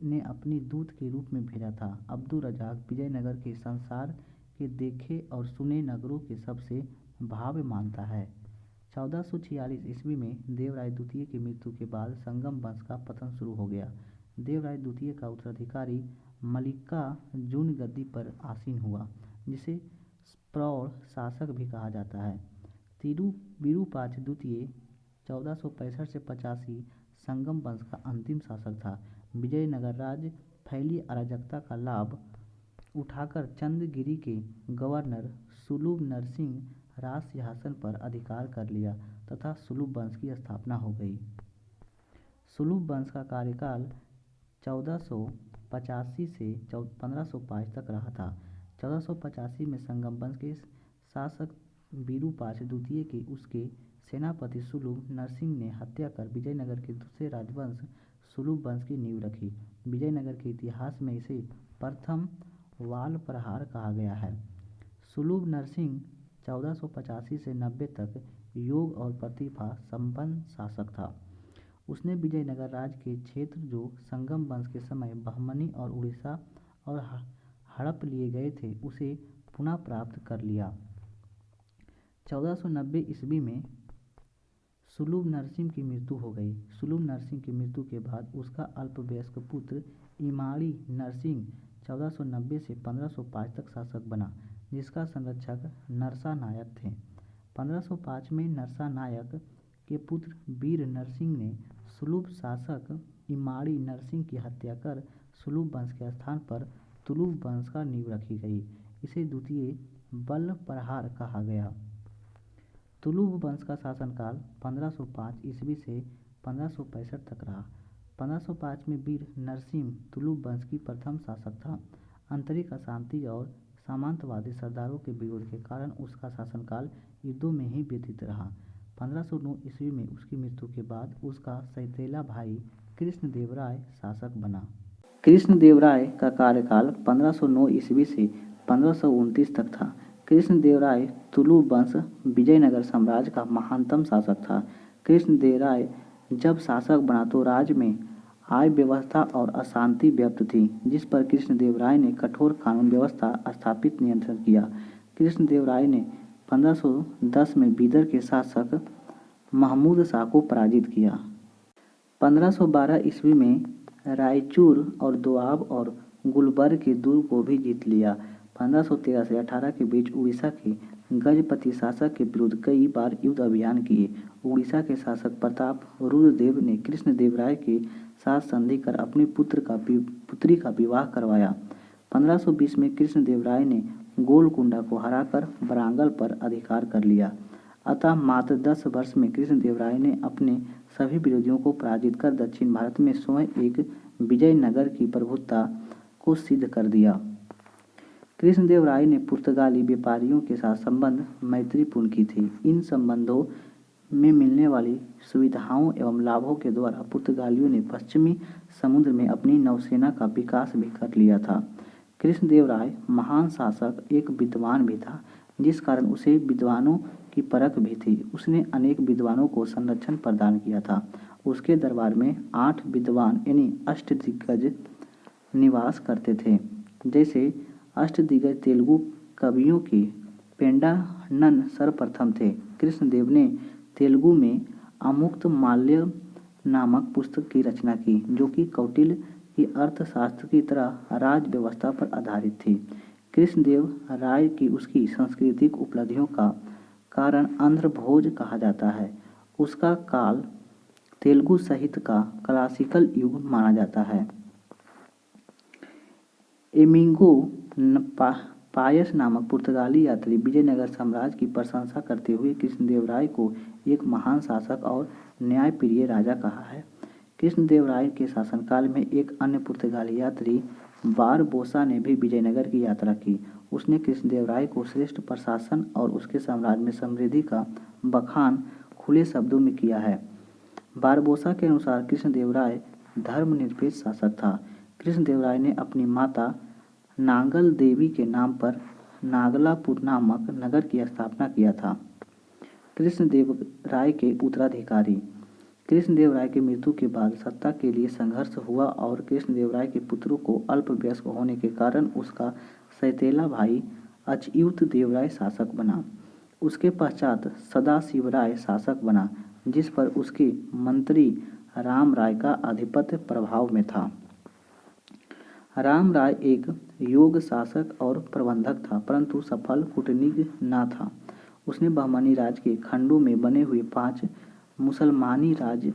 ने अपनी दूत के रूप में भेजा था। अब्दुल रज़ाक विजयनगर के संसार के देखे और सुने नगरों के सबसे भाव मानता है। 1446 ईस्वी में देवराय द्वितीय की मृत्यु के बाद संगम वंश का पतन शुरू हो गया। देवराय द्वितीय का उत्तराधिकारी मल्लिकार्जुन गद्दी पर आसीन हुआ, जिसे प्रौढ़ शासक भी कहा जाता है। विरूपाक्ष द्वितीय 1465 से 85 संगम वंश का अंतिम शासक था। विजयनगर राज्य फैली अराजकता का लाभ उठाकर चंद्रगिरी के गवर्नर सुलभ नरसिंह राज सिंहासन पर अधिकार कर लिया तथा सुलभ वंश की स्थापना हो गई। सुलभ वंश का कार्यकाल 1485 से 1505 तक रहा था। 1485 में संगम वंश के शासक विरूपाक्ष द्वितीय की उसके सेनापति सुलभ नरसिंह ने हत्या कर विजयनगर के दूसरे राजवंश सुलभ वंश की नींव रखी। विजयनगर के इतिहास में इसे प्रथम वाल प्रहार कहा गया है। सुलभ नरसिंह 1485 से 90 तक योग और प्रतिभा संपन्न शासक था। उसने विजयनगर राज्य के क्षेत्र जो संगम वंश के समय बहमनी और उड़ीसा और हड़प लिए गए थे, उसे पुनः प्राप्त कर लिया। 1490 ईस्वी में सुलभ नरसिंह की मृत्यु हो गई। सुलभ नरसिंह की मृत्यु के बाद उसका अल्पवयस्क पुत्र इमाड़ी नरसिंह 1490 से 1505 तक शासक बना, जिसका संरक्षक नरसा नायक थे। 1505 में नरसा नायक के पुत्र वीर नरसिंह ने सुलभ शासक इमाड़ी नरसिंह की हत्या कर सुलभ वंश के स्थान पर तुलुभ वंश का नींव रखी गई। इसे द्वितीय बल प्रहार कहा गया। तुलुभ वंश का शासनकाल 1505 ईस्वी से 1565 तक रहा। 1505 में वीर नरसिंह तुलुभ वंश की प्रथम शासक था। आंतरिक अशांति और सामंतवादी सरदारों के विरोध के कारण उसका शासनकाल युद्धों में ही व्यतीत रहा। 1509 ईस्वी में उसकी मृत्यु के बाद उसका सौतेला भाई कृष्णदेवराय शासक बना। कृष्णदेवराय का कार्यकाल 1509 ईस्वी से 1529 तक था। कृष्णदेवराय तुलुभ वंश विजयनगर साम्राज्य का महानतम शासक था। कृष्णदेवराय जब शासक बना तो राज्य में आय व्यवस्था और अशांति व्याप्त थी, जिस पर कृष्णदेवराय ने कठोर कानून व्यवस्था स्थापित नियंत्रण किया। कृष्णदेवराय ने 1510 में बीदर के शासक महमूद शाह को पराजित किया। 1512 ईस्वी में रायचूर और दोआब और गुलबर्ग के दुर्ग को भी जीत लिया। 1513 से 18 के बीच उड़ीसा के गजपति शासक के विरुद्ध कई बार युद्ध अभियान किए। उड़ीसा के शासक प्रताप रुद्रदेव ने कृष्णदेवराय के साथ संधि कर अपनी पुत्री का विवाह करवाया। 1520 में कृष्णदेवराय ने गोलकुंडा को हराकर वरांगल पर अधिकार कर लिया। अतः मात्र 10 वर्ष में कृष्णदेवराय ने अपने सभी विरोधियों को पराजित कर दक्षिण भारत में स्वयं एक विजयनगर की प्रभुत्ता को सिद्ध कर दिया। कृष्णदेवराय ने पुर्तगाली व्यापारियों के साथ संबंध मैत्रीपूर्ण की थी। इन संबंधों में मिलने वाली सुविधाओं एवं लाभों के द्वारा पुर्तगालियों ने पश्चिमी समुद्र में अपनी नौसेना का विकास भी कर लिया था। कृष्णदेवराय महान शासक एक विद्वान भी था, जिस कारण उसे विद्वानों की परख भी थी। उसने अनेक विद्वानों को संरक्षण प्रदान किया था। उसके दरबार में 8 विद्वान यानी अष्टदिग्गज निवास करते थे। जैसे अष्टदिग्गज तेलुगु कवियों के पेंडानन सर्वप्रथम थे। कृष्णदेव ने तेलुगु में अमुक्त माल्य नामक पुस्तक की रचना की, जो कि कौटिल्य की अर्थशास्त्र की तरह राज व्यवस्था पर आधारित थी। कृष्णदेव राय की उसकी सांस्कृतिक उपलब्धियों का कारण आंध्रभोज कहा जाता है। उसका काल तेलुगु साहित्य का क्लासिकल युग माना जाता है। एमिंगो पायस नामक पुर्तगाली यात्री विजयनगर साम्राज्य की प्रशंसा करते हुए कृष्णदेवराय को एक महान शासक और न्यायप्रिय राजा कहा है। कृष्णदेवराय के शासनकाल में एक अन्य पुर्तगाली यात्री बारबोसा ने भी विजयनगर की यात्रा की। उसने कृष्णदेवराय को श्रेष्ठ प्रशासन और उसके साम्राज्य में समृद्धि का बखान खुले शब्दों में किया है। बारबोसा के अनुसार कृष्णदेवराय धर्मनिरपेक्ष शासक था। कृष्णदेवराय ने अपनी माता नांगल देवी के नाम पर नागलापुर नामक नगर की स्थापना किया था। कृष्णदेवराय के उत्तराधिकारी। कृष्णदेवराय की मृत्यु के बाद सत्ता के लिए संघर्ष हुआ और कृष्णदेवराय के पुत्रों को अल्पवयस्क होने के कारण उसका सौतेला भाई अच्युत देवराय शासक बना। उसके पश्चात सदाशिवराय शासक बना, जिस पर उसके मंत्री राम राय का आधिपत्य प्रभाव में था। राम राय एक योग्य शासक और प्रबंधक था, परंतु सफल कूटनीतिज्ञ न था। उसने बहमनी राज्य के खंडों में बने हुए 5 मुसलमानी राज्य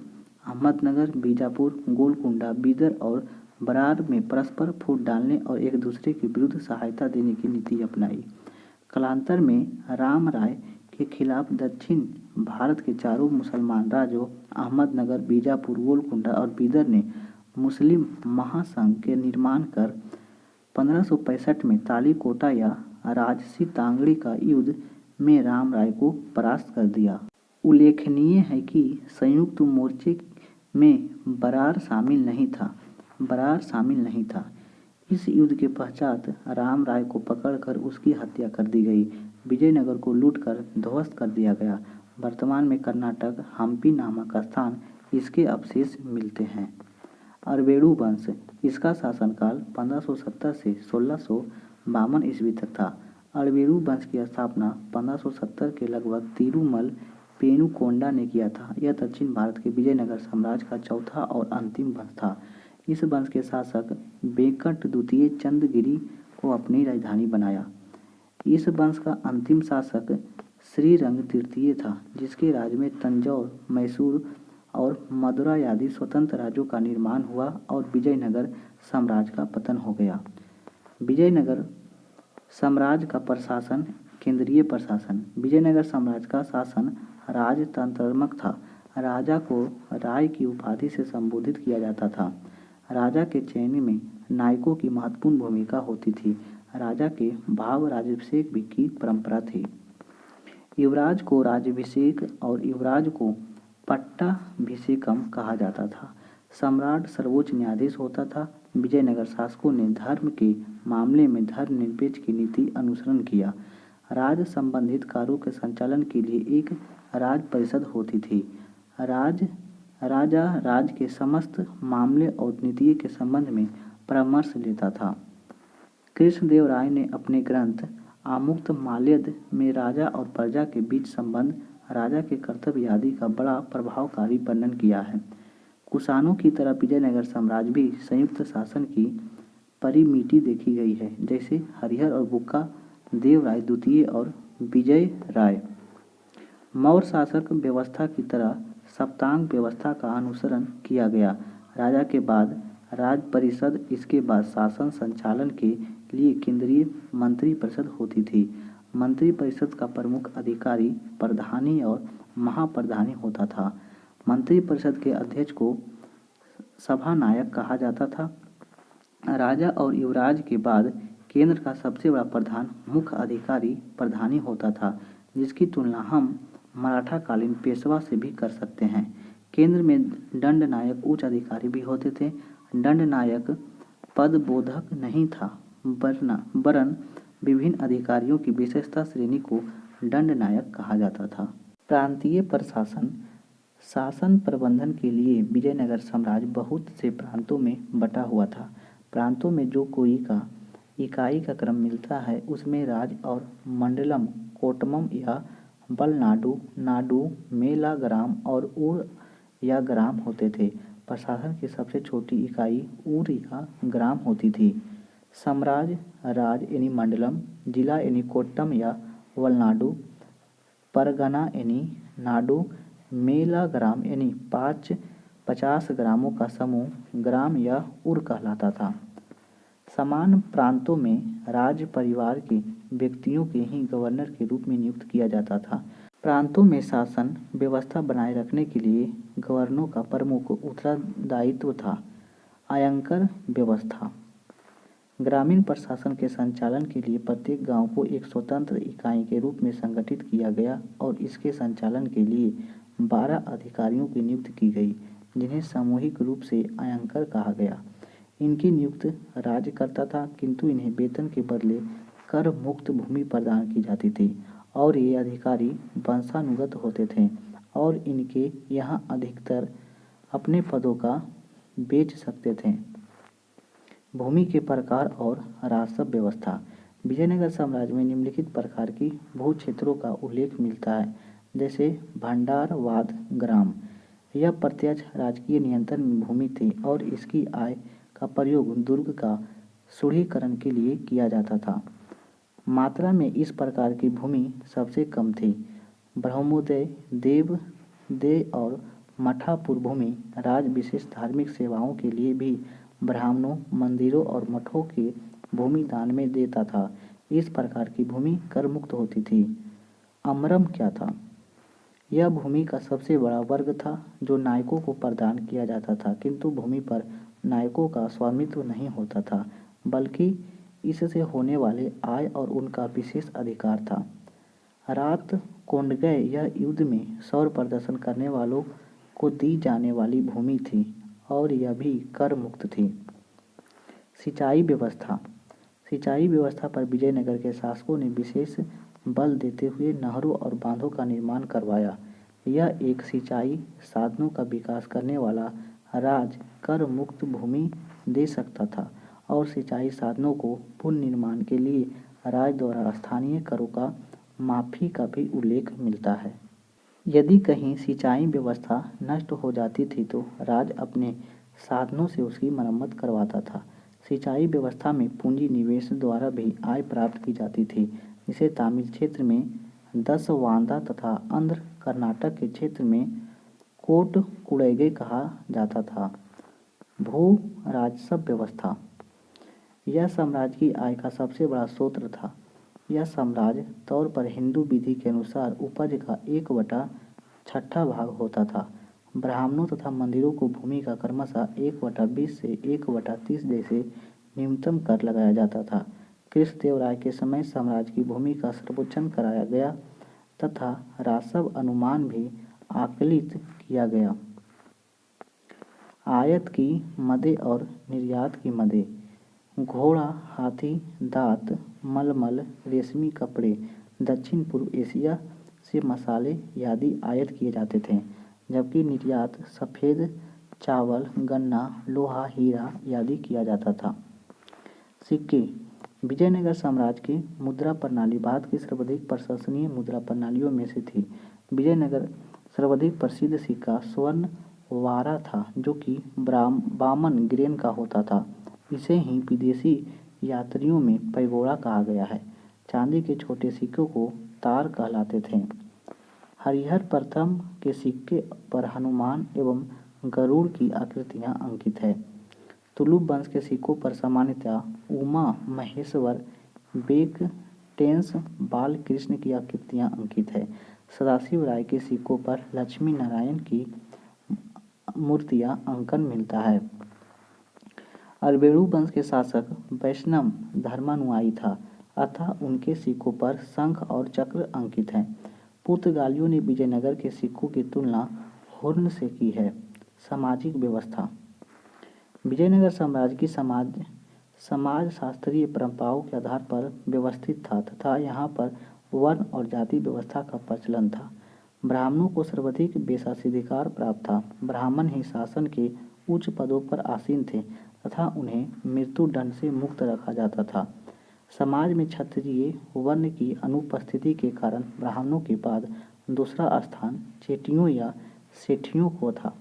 अहमदनगर, बीजापुर, गोलकुंडा, बीदर और बरार में परस्पर फूट डालने और एक दूसरे के विरुद्ध सहायता देने की नीति अपनाई। कालांतर में राम राय के खिलाफ दक्षिण भारत के चारों मुसलमान राज्यों अहमदनगर, बीजापुर, गोलकुंडा और बीदर ने मुस्लिम महासंघ के निर्माण कर 1565 में तालीकोटा या राजसी तांगड़ी का युद्ध में राम राय को परास्त कर दिया। उल्लेखनीय है कि संयुक्त मोर्चे में बरार शामिल नहीं था। इस युद्ध के पश्चात राम राय को पकड़कर उसकी हत्या कर दी गई। विजयनगर को लूटकर ध्वस्त कर दिया गया। वर्तमान में कर्नाटक हम्पी नामक स्थान इसके अवशेष मिलते हैं। अरवेणु वंश, इसका शासनकाल 1570 से 1652 ईस्वी तक था। अरवेणु वंश की स्थापना 1570 के लगभग तिरुमल पेनुकोंडा ने किया था। यह दक्षिण भारत के विजयनगर साम्राज्य का चौथा और अंतिम वंश था। इस वंश के शासक वेंकट द्वितीय चंद्रगिरी को अपनी राजधानी बनाया। इस वंश का अंतिम शासक श्रीरंग तृतीय था, जिसके राज्य में तंजौर, मैसूर और मदुरा आदि स्वतंत्र राज्यों का निर्माण हुआ और विजयनगर साम्राज्य का पतन हो गया। विजयनगर साम्राज्य का प्रशासन केंद्रीय प्रशासन। विजयनगर साम्राज्य का शासन राजतंत्रात्मक था। राजा को राय की उपाधि से संबोधित किया जाता था। राजा के चयन में नायकों की महत्वपूर्ण भूमिका होती थी। राजा के भाव राज्याभिषेक भी की परंपरा थी। युवराज को राज्याभिषेक और युवराज को पट्टाभिषेकम कहा जाता था। सम्राट सर्वोच्च न्यायाधीश होता था। विजयनगर शासकों ने धर्म के मामले में धर्मनिरपेक्ष की नीति अनुसरण किया। राज संबंधित कार्यों के संचालन के लिए एक राज परिषद होती थी। राजा राज्य के समस्त मामले और नीति के संबंध में परामर्श लेता था। कृष्णदेव राय ने अपने ग्रंथ आमुक्त माल्यद में राजा और प्रजा के बीच संबंध, राजा के कर्तव्य आदि का बड़ा प्रभावकारी वर्णन किया है। कुषाणों की तरह विजयनगर साम्राज्य भी संयुक्त शासन की परिमिति देखी गई है, जैसे हरिहर और बुक्का, देवराय द्वितीय और विजय राय। मौर्य शासक व्यवस्था की तरह सप्तांग व्यवस्था का अनुसरण किया गया। राजा के बाद राज परिषद, इसके बाद शासन संचालन के लिए केंद्रीय मंत्री परिषद होती थी। मंत्री परिषद का प्रमुख अधिकारी प्रधानी और महाप्रधानी होता था। मंत्री परिषद के अध्यक्ष को सभानायक कहा जाता था। राजा और युवराज के बाद केंद्र का सबसे बड़ा प्रधान मुख्य अधिकारी प्रधानी होता था, जिसकी तुलना हम मराठाकालीन पेशवा से भी कर सकते हैं। केंद्र में दंड नायक उच्च अधिकारी भी होते थे। दंड नायक पद बोधक नहीं था, वरन विभिन्न अधिकारियों की विशेषता श्रेणी को दंड नायक कहा जाता था। प्रांतीय प्रशासन शासन प्रबंधन के लिए विजयनगर साम्राज्य बहुत से प्रांतों में बटा हुआ था। प्रांतों में जो कोई का इकाई का क्रम मिलता है, उसमें राज और मंडलम, कोटमम या बलनाडु, नाडु, मेला ग्राम और उर या ग्राम होते थे। प्रशासन की सबसे छोटी इकाई उर या ग्राम होती थी। साम्राज्य, राज यानी मंडलम, जिला यानी कोट्टम या वलनाडु, परगना यानी नाडु, मेला ग्राम यानी 50 ग्रामों का समूह ग्राम या उर कहलाता था। समान प्रांतों में राज्य परिवार के व्यक्तियों के ही गवर्नर के रूप में नियुक्त किया जाता था। प्रांतों में शासन व्यवस्था बनाए रखने के लिए गवर्नरों का प्रमुख उत्तरदायित्व था। आयकर व्यवस्था। ग्रामीण प्रशासन के संचालन के लिए प्रत्येक गांव को एक स्वतंत्र इकाई के रूप में संगठित किया गया और इसके संचालन के लिए 12 अधिकारियों की नियुक्ति की गई, जिन्हें सामूहिक रूप से आयकर कहा गया। इनकी नियुक्ति राज्य करता था, किंतु इन्हें वेतन के बदले कर मुक्त भूमि प्रदान की जाती थी और ये अधिकारी वंशानुगत होते थे और इनके यहाँ अधिकतर अपने पदों का बेच सकते थे। भूमि के प्रकार और राजस्व व्यवस्था। विजयनगर साम्राज्य में निम्नलिखित प्रकार की भू क्षेत्रों का उल्लेख मिलता है, जैसे भंडारवाद ग्राम। यह प्रत्यक्ष राजकीय नियंत्रण में भूमि थी और इसकी आय का प्रयोग दुर्ग का सुदृढ़ीकरण के लिए किया जाता था। मात्रा में इस प्रकार की भूमि सबसे कम थी। ब्रह्मोदय, देव और मठापुर भूमि राज विशेष धार्मिक सेवाओं के लिए भी ब्राह्मणों, मंदिरों और मठों के भूमि दान में देता था। इस प्रकार की भूमि कर मुक्त होती थी। अमरम क्या था? यह भूमि का सबसे बड़ा वर्ग था जो नायकों को प्रदान किया जाता था, किंतु भूमि पर नायकों का स्वामित्व नहीं होता था, बल्कि इससे होने वाले आय और उनका विशेष अधिकार था। रात कोंडगय यह युद्ध में शौर्य प्रदर्शन करने वालों को दी जाने वाली भूमि थी और यह भी कर मुक्त थी। सिंचाई व्यवस्था। सिंचाई व्यवस्था पर विजयनगर के शासकों ने विशेष बल देते हुए नहरों और बांधों का निर्माण करवाया। यह एक सिंचाई साधनों का विकास करने वाला राज्य कर मुक्त भूमि दे सकता था और सिंचाई साधनों को पुनर्निर्माण के लिए राज्य द्वारा स्थानीय करों का माफी का भी उल्लेख मिलता है। यदि कहीं सिंचाई व्यवस्था नष्ट हो जाती थी तो राज्य अपने साधनों से उसकी मरम्मत करवाता था। सिंचाई व्यवस्था में पूंजी निवेश द्वारा भी आय प्राप्त की जाती थी, जिसे तमिल क्षेत्र में दसवांदा तथा आंध्र कर्नाटक के क्षेत्र में कोटकुड़ैगे कहा जाता था। भू राजस्व व्यवस्था। यह साम्राज्य की आय का सबसे बड़ा स्रोत था। यह साम्राज्य तौर पर हिंदू विधि के अनुसार उपज का 1/6 भाग होता था। ब्राह्मणों तथा मंदिरों को भूमि का क्रमशः 1/20 से 1/30 जैसे न्यूनतम कर लगाया जाता था। कृष्णदेवराय के समय साम्राज्य की भूमि का सर्वेक्षण कराया गया तथा राजस्व अनुमान भी आकलित किया गया। आयात की मदें और निर्यात की मदें। घोड़ा, हाथी दांत, मलमल, रेशमी कपड़े, दक्षिण पूर्व एशिया से मसाले आदि आयात किए जाते थे, जबकि निर्यात सफ़ेद चावल, गन्ना, लोहा, हीरा आदि किया जाता था। सिक्के। विजयनगर साम्राज्य की मुद्रा प्रणाली भारत की सर्वाधिक प्रशंसनीय मुद्रा प्रणालियों में से थी। विजयनगर सर्वाधिक प्रसिद्ध सिक्का स्वर्ण वारा था, जो कि बामन ग्रेन का होता था। इसे ही विदेशी यात्रियों में पैगोडा कहा गया है। चांदी के छोटे सिक्कों को तार कहलाते थे। हरिहर प्रथम के सिक्के पर हनुमान एवं गरुड़ की आकृतियां अंकित है। तुलुक वंश के सिक्कों पर सामान्यतः उमा महेश्वर, वेंकटेश, बालकृष्ण की आकृतियां अंकित है। सदाशिव राय के सिक्कों पर लक्ष्मी नारायण की मूर्तियां अंकन मिलता है। अरवेणु वंश के शासक वैष्णव धर्मानुयायी था, अतः उनके सिक्कों पर शंख और चक्र अंकित हैं। पुर्तगालियों ने विजयनगर के सिक्कों की तुलना हुर्न से की है। सामाजिक व्यवस्था। विजयनगर साम्राज्य की समाज शास्त्रीय परंपराओं के आधार पर व्यवस्थित था तथा यहाँ पर वर्ण और जाति व्यवस्था का प्रचलन था। ब्राह्मणों को सर्वाधिक विशेषाधिकार प्राप्त था। ब्राह्मण ही शासन के उच्च पदों पर आसीन थे तथा उन्हें मृत्यु दंड से मुक्त रखा जाता था। समाज में क्षत्रिय वर्ण की अनुपस्थिति के कारण ब्राह्मणों के बाद दूसरा स्थान चेटियों या सेठियों को था।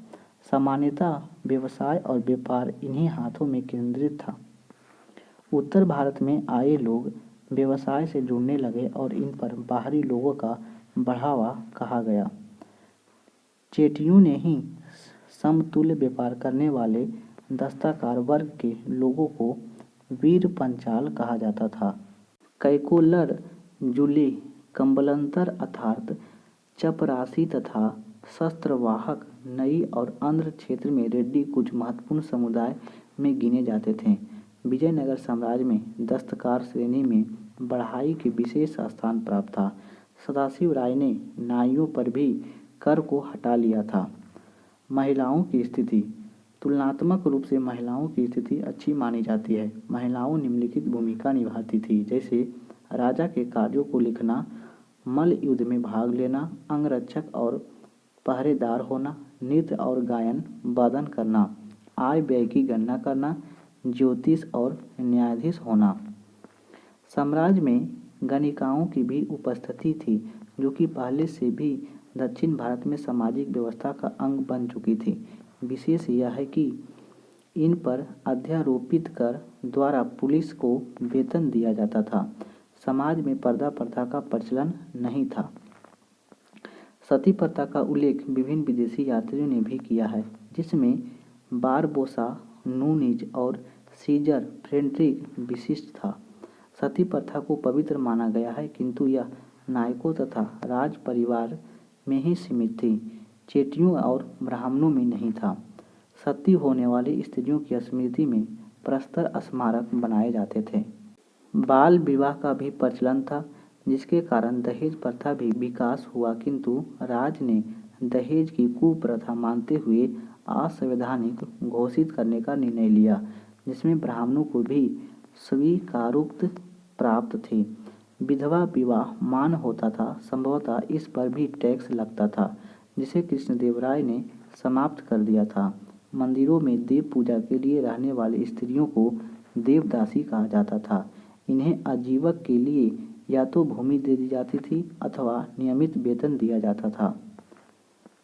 सामान्यतः व्यवसाय और व्यापार इन्हीं हाथों में केंद्रित था। उत्तर भारत में आए लोग व्यवसाय से जुड़ने लगे और इन पर बाहरी लोगों का बढ़ावा कहा गया। चेटियों ने ही समतुल्य व्यापार करने वाले दस्तकार वर्ग के लोगों को वीर पंचाल कहा जाता था। कैकोलर, जुली, कम्बलंतर अर्थात चपरासी तथा शस्त्रवाहक नई और आंध्र क्षेत्र में रेड्डी कुछ महत्वपूर्ण समुदाय में गिने जाते थे। विजयनगर साम्राज्य में दस्तकार श्रेणी में बढ़ाई के विशेष स्थान प्राप्त था। सदाशिव राय ने नाइयों पर भी कर को हटा लिया था। महिलाओं की स्थिति। तुलनात्मक रूप से महिलाओं की स्थिति अच्छी मानी जाती है। महिलाओं निम्नलिखित भूमिका निभाती थी, जैसे राजा के कार्यों को लिखना, मल्ल युद्ध में भाग लेना, अंगरक्षक और पहरेदार होना, नृत्य और गायन वादन करना, आय व्यय की गणना करना, ज्योतिष और न्यायाधीश होना। साम्राज्य में गणिकाओं की भी उपस्थिति थी, जो कि पहले से भी दक्षिण भारत में सामाजिक व्यवस्था का अंग बन चुकी थी। विशेष यह है कि इन पर अध्यारोपित कर द्वारा पुलिस को वेतन दिया जाता था। समाज में पर्दा प्रथा का प्रचलन नहीं था। सती प्रथा का उल्लेख विभिन्न विदेशी यात्रियों ने भी किया है, जिसमें बारबोसा, नूनिज और सीजर फ्रेडरिक विशिष्ट था। सती प्रथा को पवित्र माना गया है, किंतु यह नायकों तथा राज परिवार में ही सीमित थी, चेटियों और ब्राह्मणों में नहीं था। सती होने वाली स्त्रियों की स्मृति में प्रस्तर स्मारक बनाए जाते थे। बाल विवाह का भी प्रचलन था, जिसके कारण दहेज प्रथा भी विकास हुआ, किंतु राज ने दहेज की कुप्रथा मानते हुए असंवैधानिक घोषित करने का निर्णय लिया, जिसमें ब्राह्मणों को भी स्वीकारोक्ति प्राप्त थी। विधवा विवाह मान होता था, संभवतः इस पर भी टैक्स लगता था, जिसे कृष्णदेवराय ने समाप्त कर दिया था। मंदिरों में देव पूजा के लिए रहने वाली स्त्रियों को देवदासी कहा जाता था। इन्हें आजीवक के लिए या तो भूमि दे दी जाती थी अथवा नियमित वेतन दिया जाता था।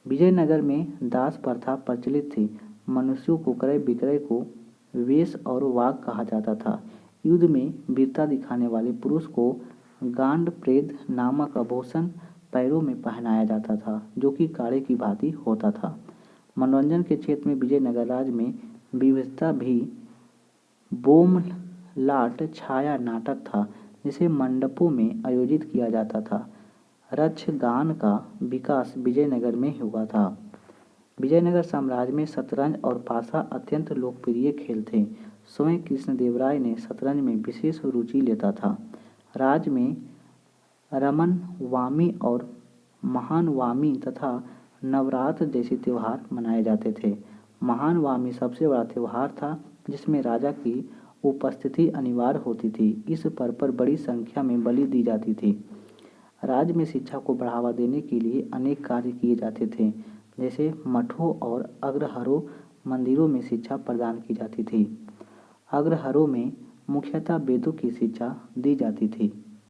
विजयनगर में दास प्रथा प्रचलित थी। मनुष्यों को क्रय विक्रय को वेश और वाग कहा जाता था। युद्ध में वीरता दिखाने वाले पुरुष को गांडप्रेद नामक आभूषण पैरों में पहनाया जाता था, जो कि काड़े की भांति होता था। मनोरंजन के क्षेत्र में विजयनगर राज्य में विविधता भी बोमलाट छाया नाटक था, जिसे मंडपों में आयोजित किया जाता था। रक्षगान का विकास विजयनगर में हुआ था। विजयनगर साम्राज्य में शतरंज और पासा अत्यंत लोकप्रिय खेल थे। स्वयं कृष्णदेवराय ने शतरंज में विशेष रुचि लेता था। राज्य में रमनवामी और महानवामी तथा नवरात्र जैसे त्योहार मनाए जाते थे। महानवामी सबसे बड़ा त्योहार था, जिसमें राजा की उपस्थिति अनिवार्य होती थी। इस पर्व पर बड़ी संख्या में बलि दी जाती थी। राज्य में शिक्षा को बढ़ावा देने के लिए अनेक कार्य किए जाते थे, जैसे मठों और अग्रहारों मंदिरों में शिक्षा प्रदान की जाती थी। अग्रहारों में मुख्यतः वेदों की शिक्षा दी जाती थी।